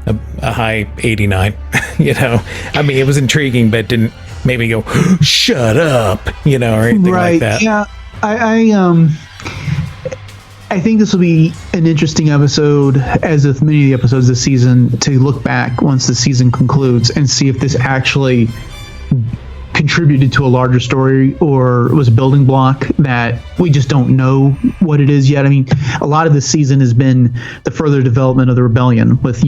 a high 89. I mean, it was intriguing, but didn't maybe go, shut up, or anything like that. Yeah. I think this will be an interesting episode, as with many of the episodes this season, to look back once the season concludes and see if this actually contributed to a larger story or was a building block that we just don't know what it is yet. I mean, a lot of this season has been the further development of the rebellion with,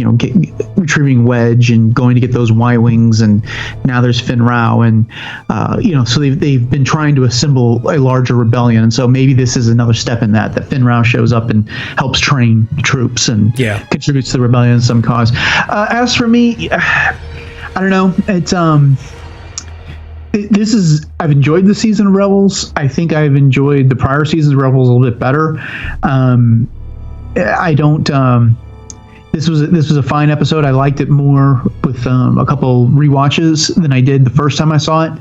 retrieving Wedge and going to get those Y-Wings, and now there's Fen Rao, and so they've been trying to assemble a larger rebellion, and so maybe this is another step in that Fen Rao shows up and helps train troops and contributes to the rebellion in some cause. As for me, I don't know. It's I've enjoyed the season of Rebels. I think I've enjoyed the prior seasons of Rebels a little bit better. I don't, This was a fine episode. I liked it more with a couple rewatches than I did the first time I saw it.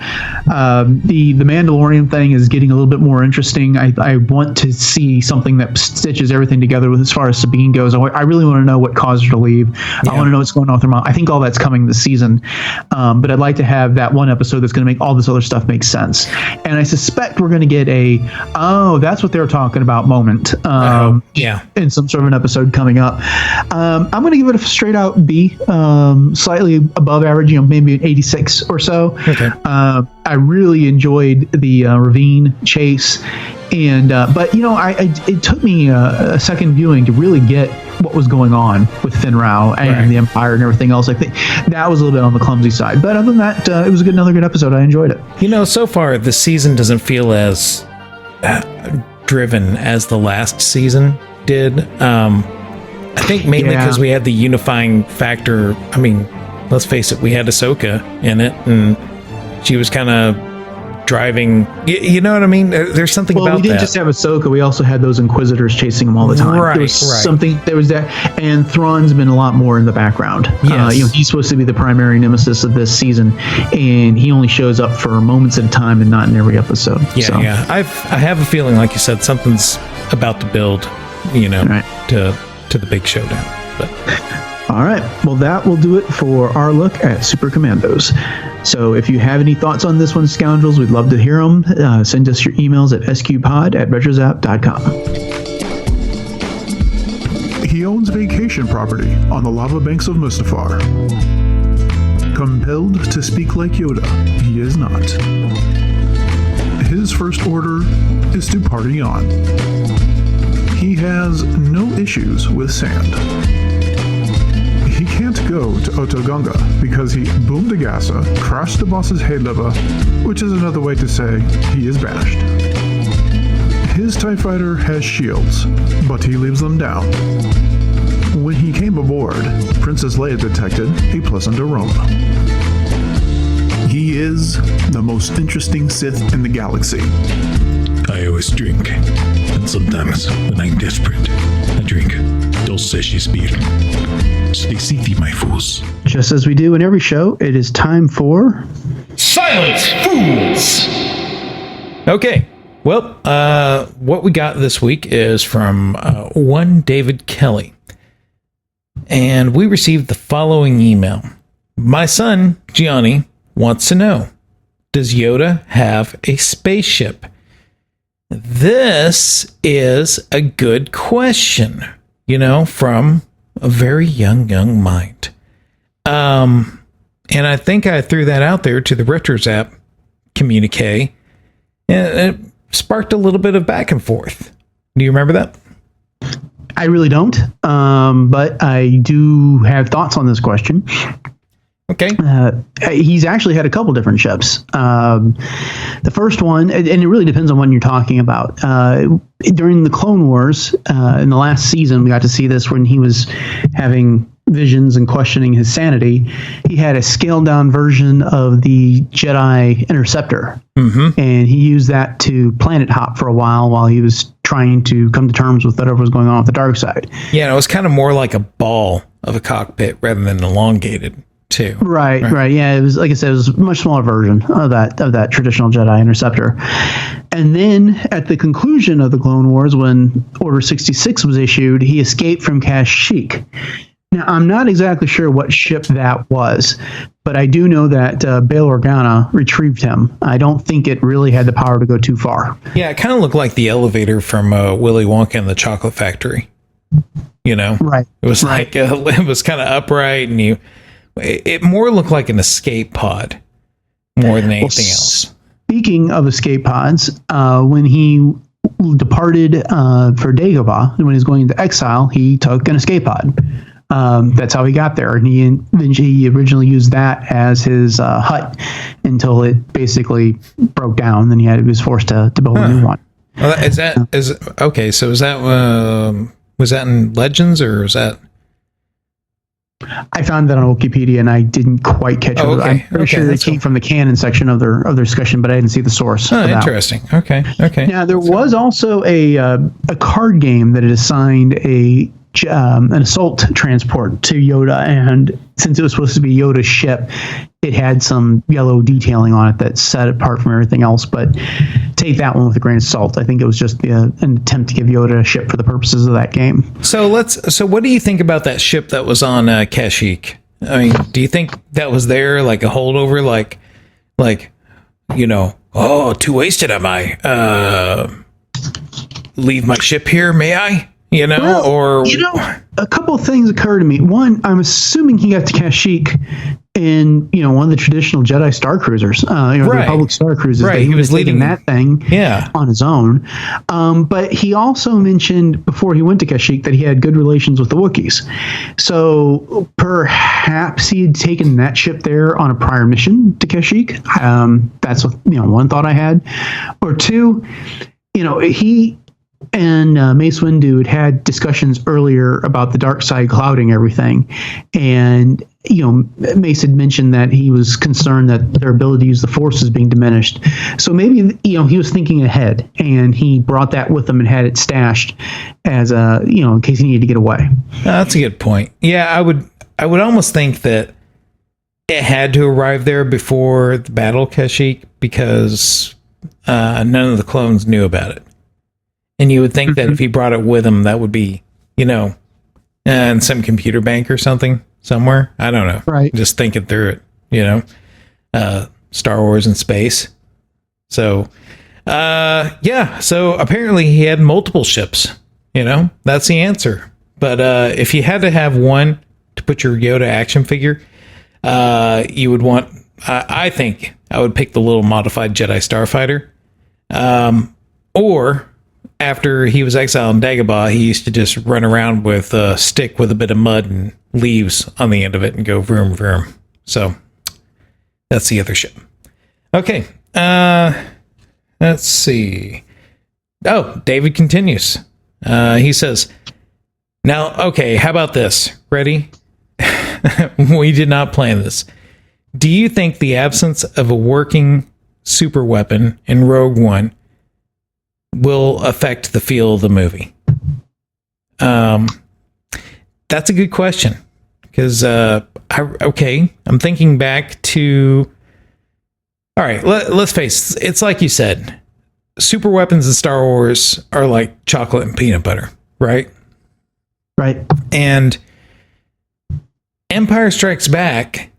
The Mandalorian thing is getting a little bit more interesting. I want to see something that stitches everything together with as far as Sabine goes. I really want to know what caused her to leave. Yeah. I want to know what's going on with her mom. I think all that's coming this season, but I'd like to have that one episode that's going to make all this other stuff make sense. And I suspect we're going to get that's what they're talking about moment. In some sort of an episode coming up. I'm going to give it a straight out B, slightly above average, maybe an 86 or so. Okay. I really enjoyed the ravine chase, and but it took me a second viewing to really get what was going on with Finn Rao and the Empire and everything else. I think that was a little bit on the clumsy side, but other than that, it was another good episode. I enjoyed it. So far the season doesn't feel as driven as the last season did. I think mainly because we had the unifying factor. I mean, let's face it, we had Ahsoka in it, and she was kind of driving. You know what I mean? There's something about that. Well, we didn't just have Ahsoka. We also had those Inquisitors chasing him all the time. There was something. There was that, and Thrawn's been a lot more in the background. Yes. He's supposed to be the primary nemesis of this season, and he only shows up for moments at a time and not in every episode. Yeah. I have a feeling, like you said, something's about to build. To the big showdown. But all right, well, that will do it for our look at Super Commandos. So if you have any thoughts on this one, scoundrels, we'd love to hear them. Send us your emails at sqpod@retrozap.com. He owns vacation property on the lava banks of Mustafar. Compelled to speak like Yoda, he is not. His first order is to party on. He has no issues with sand. He can't go to Otogunga because he boomed a Gasa, crashed the boss's hay liver, which is another way to say he is banished. His TIE fighter has shields, but he leaves them down. When he came aboard, Princess Leia detected a pleasant aroma. He is the most interesting Sith in the galaxy. I always drink, and sometimes, when I'm desperate, I drink Dulce Spir. Stay seathy, my fools. Just as we do in every show, it is time for... Silence, fools! Okay, well, what we got this week is from one David Kelly. And we received the following email. My son, Gianni, wants to know, does Yoda have a spaceship? This is a good question, from a very young mind. And I think I threw that out there to the RetroZap communique, and it sparked a little bit of back and forth. Do you remember that? I really don't, but I do have thoughts on this question. Okay. He's actually had a couple different ships. The first one, and it really depends on what you're talking about. During the Clone Wars, in the last season, we got to see this when he was having visions and questioning his sanity. He had a scaled down version of the Jedi Interceptor, and he used that to planet hop for a while he was trying to come to terms with whatever was going on with the dark side. Yeah, it was kind of more like a ball of a cockpit rather than elongated. Too. Right. Yeah, it was, like I said, it was a much smaller version of that traditional Jedi Interceptor. And then at the conclusion of the Clone Wars, when Order 66 was issued, he escaped from Kashyyyk. Now, I'm not exactly sure what ship that was, but I do know that Bail Organa retrieved him. I don't think it really had the power to go too far. Yeah, it kind of looked like the elevator from Willy Wonka and the Chocolate Factory. Right. It was like it was kind of upright, and it more looked like an escape pod more than anything else. Speaking of escape pods, when he departed for Dagobah, and when he was going into exile, he took an escape pod. That's how he got there, and he originally used that as his hut until it basically broke down. Then he was forced to build a new one. Well, okay? So was that in Legends, or was that? I found that on Wikipedia, and I didn't quite catch it. Okay. I'm pretty sure it came from the canon section of their discussion, but I didn't see the source. Oh, interesting. Okay. Now, there was also a card game that had assigned a an assault transport to Yoda, and since it was supposed to be Yoda's ship, it had some yellow detailing on it that set it apart from everything else. But take that one with a grain of salt. I think it was just an attempt to give Yoda a ship for the purposes of that game. So what do you think about that ship that was on Kashyyyk? I mean, do you think that was there like a holdover, like oh, too wasted am I? Leave my ship here, may I? A couple of things occur to me. One, I'm assuming he got to Kashyyyk in one of the traditional Jedi Star Cruisers, the Republic Star Cruisers. Right, he was leading that thing on his own. But he also mentioned before he went to Kashyyyk that he had good relations with the Wookiees. So perhaps he had taken that ship there on a prior mission to Kashyyyk. That's one thought I had. Or two, he and Mace Windu had discussions earlier about the dark side clouding everything, and Mace had mentioned that he was concerned that their ability to use the Force is being diminished. So maybe he was thinking ahead, and he brought that with him and had it stashed as in case he needed to get away. That's a good point. Yeah, I would almost think that it had to arrive there before the Battle of Kashyyyk because none of the clones knew about it. And you would think that if he brought it with him, that would be, in some computer bank or something somewhere. I don't know. Right. Just thinking through it, Star Wars in space. So, so apparently he had multiple ships, that's the answer. But if you had to have one to put your Yoda action figure, you would want, I think I would pick the little modified Jedi Starfighter. Or after he was exiled in Dagobah, he used to just run around with a stick with a bit of mud and leaves on the end of it and go vroom vroom. So that's the other ship. Okay. Let's see. Oh, David continues. He says, now, okay, how about this? Ready? We did not plan this. Do you think the absence of a working super weapon in Rogue One will affect the feel of the movie? That's a good question, because I'm thinking back to, all right, let's face it, it's like you said, super weapons in Star Wars are like chocolate and peanut butter, right? Right. And Empire Strikes Back,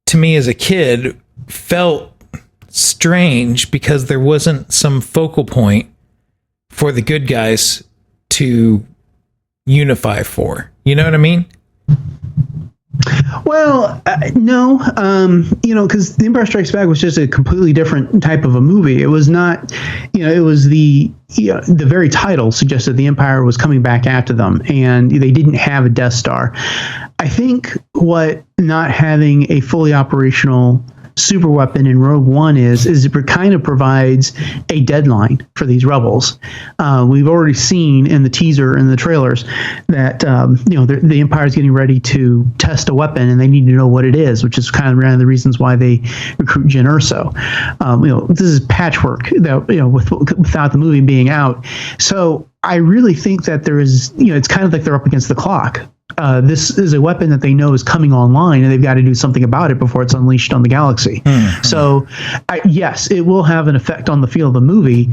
to me as a kid, felt strange because there wasn't some focal point for the good guys to unify for. You know what I mean? Well, no, because The Empire Strikes Back was just a completely different type of a movie. It was not, it was the very title suggested the Empire was coming back after them, and they didn't have a Death Star. I think what not having a fully operational super weapon in Rogue One is it kind of provides a deadline for these rebels. We've already seen in the teaser and the trailers that the Empire is getting ready to test a weapon, and they need to know what it is, which is kind of one of the reasons why they recruit Jyn Erso. This is patchwork that without the movie being out. So I really think that there is, it's kind of like they're up against the clock. This is a weapon that they know is coming online, and they've got to do something about it before it's unleashed on the galaxy. Mm-hmm. So, yes, it will have an effect on the feel of the movie,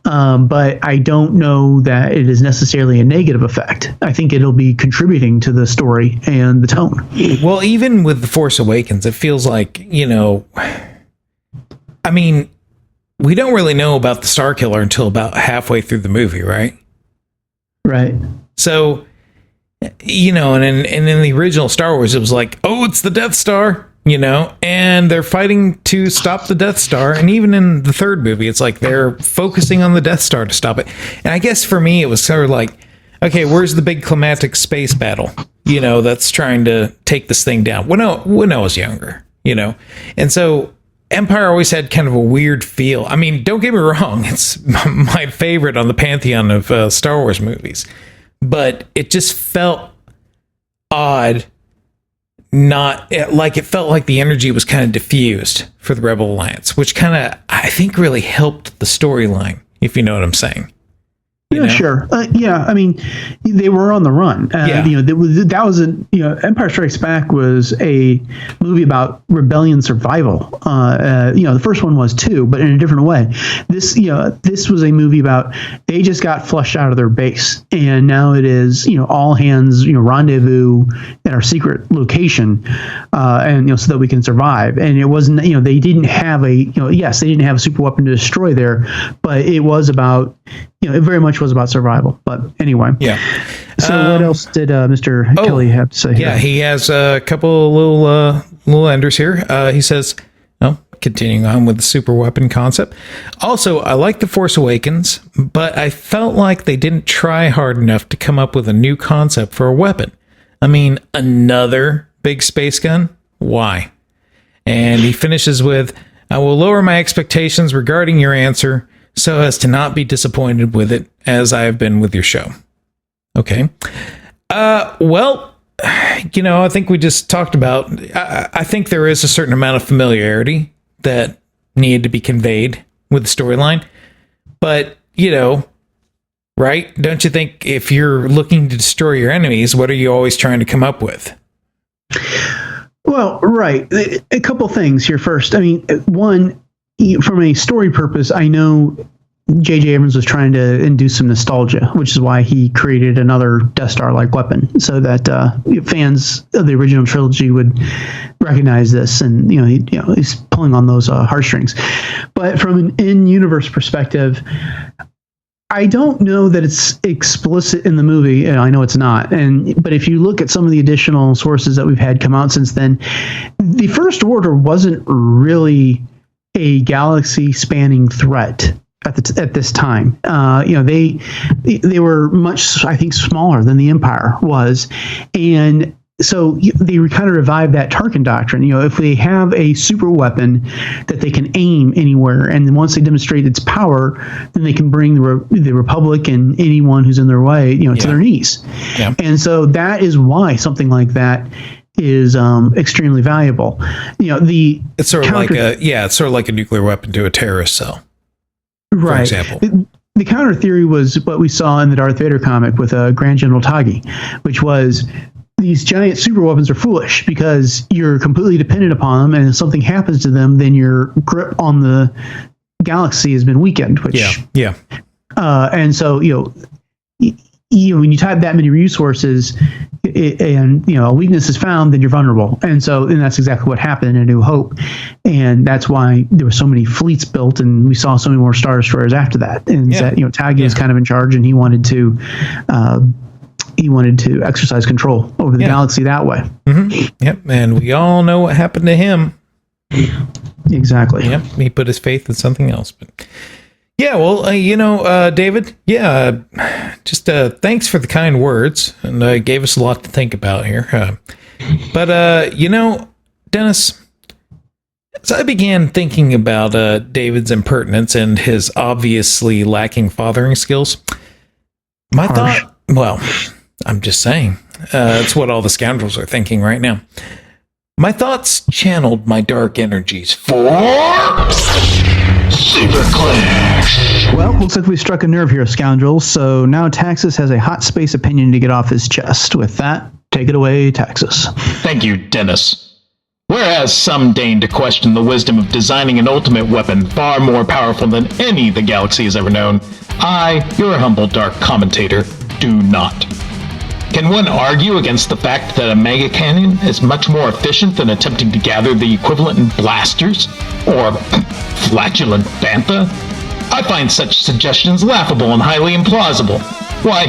but I don't know that it is necessarily a negative effect. I think it'll be contributing to the story and the tone. Well, even with The Force Awakens, it feels like, I mean, we don't really know about the Star Killer until about halfway through the movie, right? Right. So, and in the original Star Wars, it was like, oh, it's the Death Star, and they're fighting to stop the Death Star. And even in the third movie, it's like they're focusing on the Death Star to stop it. And I guess for me, it was sort of like, okay, where's the big climatic space battle, that's trying to take this thing down when I was younger, and so Empire always had kind of a weird feel. I mean, don't get me wrong, it's my favorite on the pantheon of Star Wars movies. But it just felt odd, it felt like the energy was kind of diffused for the Rebel Alliance, which kind of, I think, really helped the storyline, if you know what I'm saying. Yeah, sure. Yeah, I mean, they were on the run. That was Empire Strikes Back was a movie about rebellion survival. The first one was too, but in a different way. This was a movie about they just got flushed out of their base, and now it is all hands rendezvous at our secret location, and so that we can survive. And it wasn't they didn't have they didn't have a super weapon to destroy there, but it was about. It very much was about survival. But anyway. Yeah. So what else did Mr. Kelly have to say here? Yeah, he has a couple little enders here. He says, continuing on with the super weapon concept. Also, I like The Force Awakens, but I felt like they didn't try hard enough to come up with a new concept for a weapon. I mean, another big space gun? Why? And he finishes with, I will lower my expectations regarding your answer so as to not be disappointed with it as I have been with your show. Okay. Well, I think we just talked about, I think there is a certain amount of familiarity that needed to be conveyed with the storyline. But, right? Don't you think if you're looking to destroy your enemies, what are you always trying to come up with? Well, right. A couple things here first. I mean, one, from a story purpose, I know J.J. Abrams was trying to induce some nostalgia, which is why he created another Death Star-like weapon, so that fans of the original trilogy would recognize this, and he's pulling on those heartstrings. But from an in-universe perspective, I don't know that it's explicit in the movie, and I know it's not. But if you look at some of the additional sources that we've had come out since then, the First Order wasn't really a galaxy-spanning threat at this time. They were much, I think, smaller than the Empire was, and so they kind of revived that Tarkin doctrine. If they have a super weapon that they can aim anywhere, and then once they demonstrate its power, then they can bring the Republic and anyone who's in their way, to their knees. Yeah. And so that is why something like that is extremely valuable. It's sort of like a nuclear weapon to a terrorist cell, for example. The counter theory was what we saw in the Darth Vader comic with Grand General Taggi, which was these giant super weapons are foolish because you're completely dependent upon them, and if something happens to them, then your grip on the galaxy has been weakened. And so when you type that many resources and a weakness is found, then you're vulnerable. And that's exactly what happened in A New Hope. And that's why there were so many fleets built, and we saw so many more Star Destroyers after that. And Taggi was kind of in charge, and he wanted to exercise control over the galaxy that way. Mm-hmm. Yep. And we all know what happened to him. Exactly. Yep. He put his faith in something else. But yeah, well, David, just thanks for the kind words, and gave us a lot to think about here. But Dennis, as I began thinking about David's impertinence and his obviously lacking fathering skills, my thought, well, I'm just saying, it's what all the scoundrels are thinking right now. My thoughts channeled my dark energies for SuperClicks. Well, looks like we struck a nerve here, scoundrels. So now Taxus has a hot space opinion to get off his chest. With that, take it away, Taxus. Thank you, Dennis. Whereas some deign to question the wisdom of designing an ultimate weapon far more powerful than any the galaxy has ever known, I, your humble dark commentator, do not. Can one argue against the fact that a mega cannon is much more efficient than attempting to gather the equivalent in blasters? Or flatulent bantha? I find such suggestions laughable and highly implausible. Why,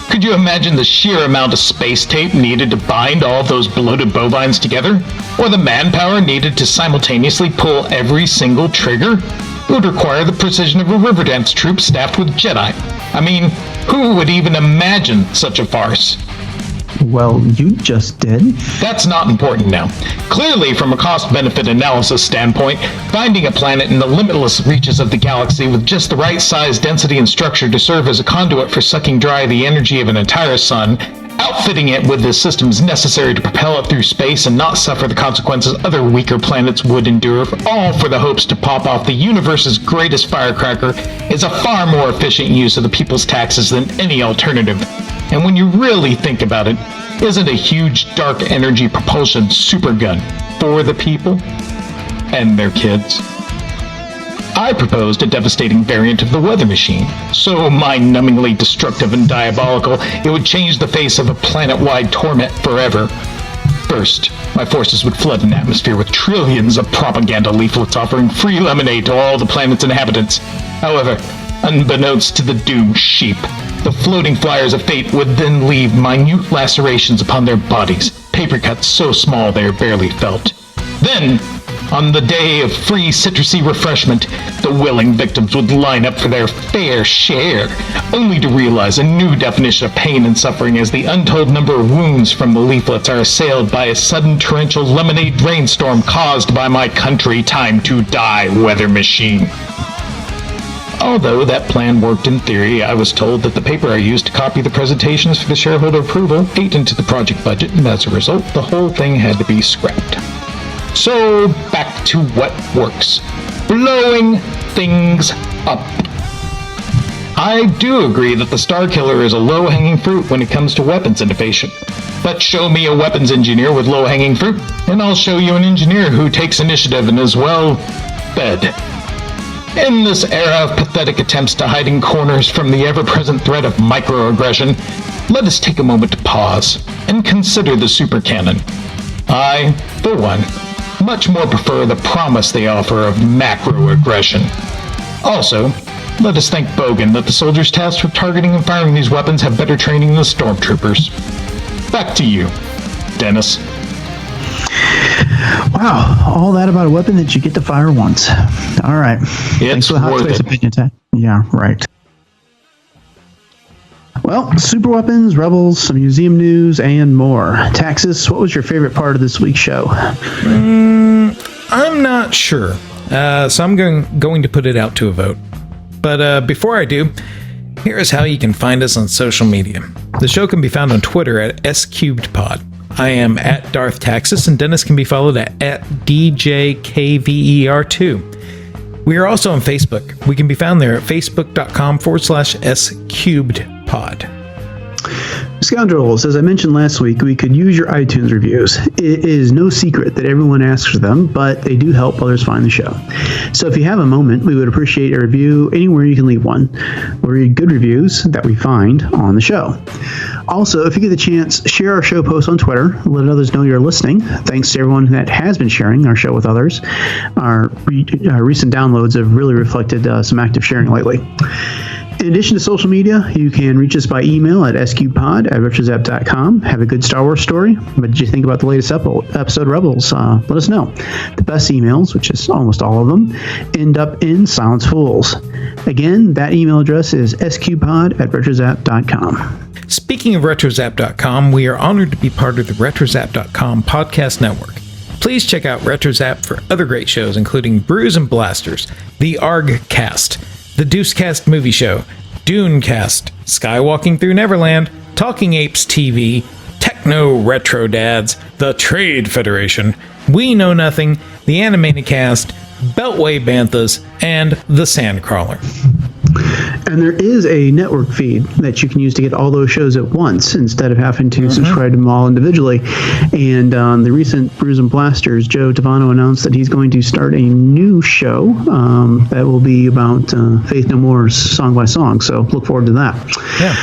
could you imagine the sheer amount of space tape needed to bind all those bloated bovines together? Or the manpower needed to simultaneously pull every single trigger? It would require the precision of a Riverdance troop staffed with Jedi. I mean, who would even imagine such a farce? Well, you just did. That's not important now. Clearly, from a cost-benefit analysis standpoint, finding a planet in the limitless reaches of the galaxy with just the right size, density, and structure to serve as a conduit for sucking dry the energy of an entire sun outfitting it with the systems necessary to propel it through space and not suffer the consequences other weaker planets would endure, all for the hopes to pop off the universe's greatest firecracker, is a far more efficient use of the people's taxes than any alternative. And when you really think about it, isn't a huge dark energy propulsion supergun for the people and their kids? I proposed a devastating variant of the weather machine, so mind-numbingly destructive and diabolical it would change the face of a planet-wide torment forever. First, my forces would flood an atmosphere with trillions of propaganda leaflets offering free lemonade to all the planet's inhabitants. However, unbeknownst to the doomed sheep, the floating flyers of fate would then leave minute lacerations upon their bodies, paper cuts so small they are barely felt. Then, on the day of free citrusy refreshment, the willing victims would line up for their fair share, only to realize a new definition of pain and suffering as the untold number of wounds from the leaflets are assailed by a sudden torrential lemonade rainstorm caused by my country time to die weather machine. Although that plan worked in theory, I was told that the paper I used to copy the presentations for the shareholder approval ate into the project budget, and as a result, the whole thing had to be scrapped. So, back to what works. Blowing things up. I do agree that the Star Killer is a low-hanging fruit when it comes to weapons innovation. But show me a weapons engineer with low-hanging fruit, and I'll show you an engineer who takes initiative and is, well, fed. In this era of pathetic attempts to hide in corners from the ever-present threat of microaggression, let us take a moment to pause and consider the supercannon. I, for one, much more prefer the promise they offer of macro-aggression. Also, let us thank Bogan that the soldiers tasked with targeting and firing these weapons have better training than the stormtroopers. Back to you, Dennis. Wow, all that about a weapon that you get to fire once. All right. Thanks for the hot space opinion tag. Yeah, right. Well, super weapons, rebels, some museum news, and more. Taxus, what was your favorite part of this week's show? I'm not sure, so I'm going to put it out to a vote. But before I do, here is how you can find us on social media. The show can be found on Twitter at SCubedPod. I am at Darth Taxus, and Dennis can be followed at DJKVER2. We are also on Facebook. We can be found there at facebook.com/SCubedPod. Scoundrels, as I mentioned last week, we could use your iTunes reviews. It is no secret that everyone asks for them, but they do help others find the show. So if you have a moment, we would appreciate a review anywhere you can leave one. We'll read good reviews that we find on the show. Also, if you get the chance, share our show posts on Twitter. Let others know you're listening. Thanks to everyone that has been sharing our show with others. Our recent downloads have really reflected some active sharing lately. In addition to social media, you can reach us by email at sqpod@retrozap.com. Have a good Star Wars story. What did you think about the latest episode of Rebels? Let us know. The best emails, which is almost all of them, end up in Silence Fools. Again, that email address is sqpod@retrozap.com. Speaking of retrozap.com, we are honored to be part of the retrozap.com podcast network. Please check out RetroZap for other great shows, including Brews and Blasters, the ArgCast, the Deucecast Movie Show, Dunecast, Skywalking Through Neverland, Talking Apes TV, Techno Retro Dads, the Trade Federation, We Know Nothing, the Animated Cast, Beltway Banthas, and the Sandcrawler. And there is a network feed that you can use to get all those shows at once instead of having to subscribe to them all individually. And on the recent Brews and Blasters, Joe Tavano announced that he's going to start a new show that will be about Faith No More's Song by Song. So look forward to that. Yeah.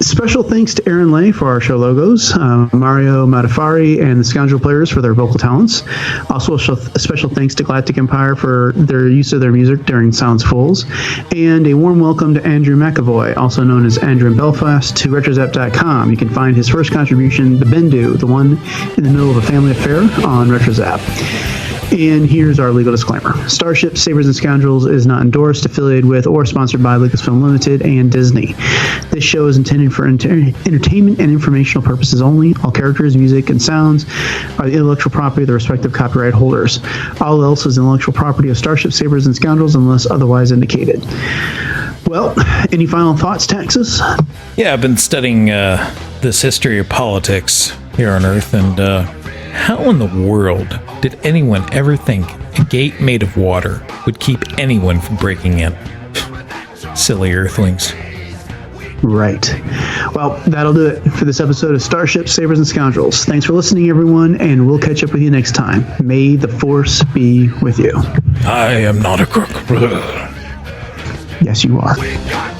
Special thanks to Aaron Lay for our show logos, Mario Matafari and the Scoundrel Players for their vocal talents. Also, a special thanks to Galactic Empire for their use of their music during Silence Fools. And a warm welcome to Andrew McAvoy, also known as Andrew in Belfast, to RetroZap.com. You can find his first contribution, The Bendu, the one in the middle of a family affair, on RetroZap. And here's our legal disclaimer. Starship, Sabers, and Scoundrels is not endorsed, affiliated with, or sponsored by Lucasfilm Limited and Disney. This show is intended for entertainment and informational purposes only. All characters, music, and sounds are the intellectual property of the respective copyright holders. All else is intellectual property of Starship, Sabers, and Scoundrels unless otherwise indicated. Well, any final thoughts, Taxus? Yeah, I've been studying this history of politics here on Earth, and how in the world did anyone ever think a gate made of water would keep anyone from breaking in? Silly Earthlings. Right. Well, that'll do it for this episode of Starship, Sabers, and Scoundrels. Thanks for listening, everyone, and we'll catch up with you next time. May the Force be with you. I am not a crook. Yes, you are. We got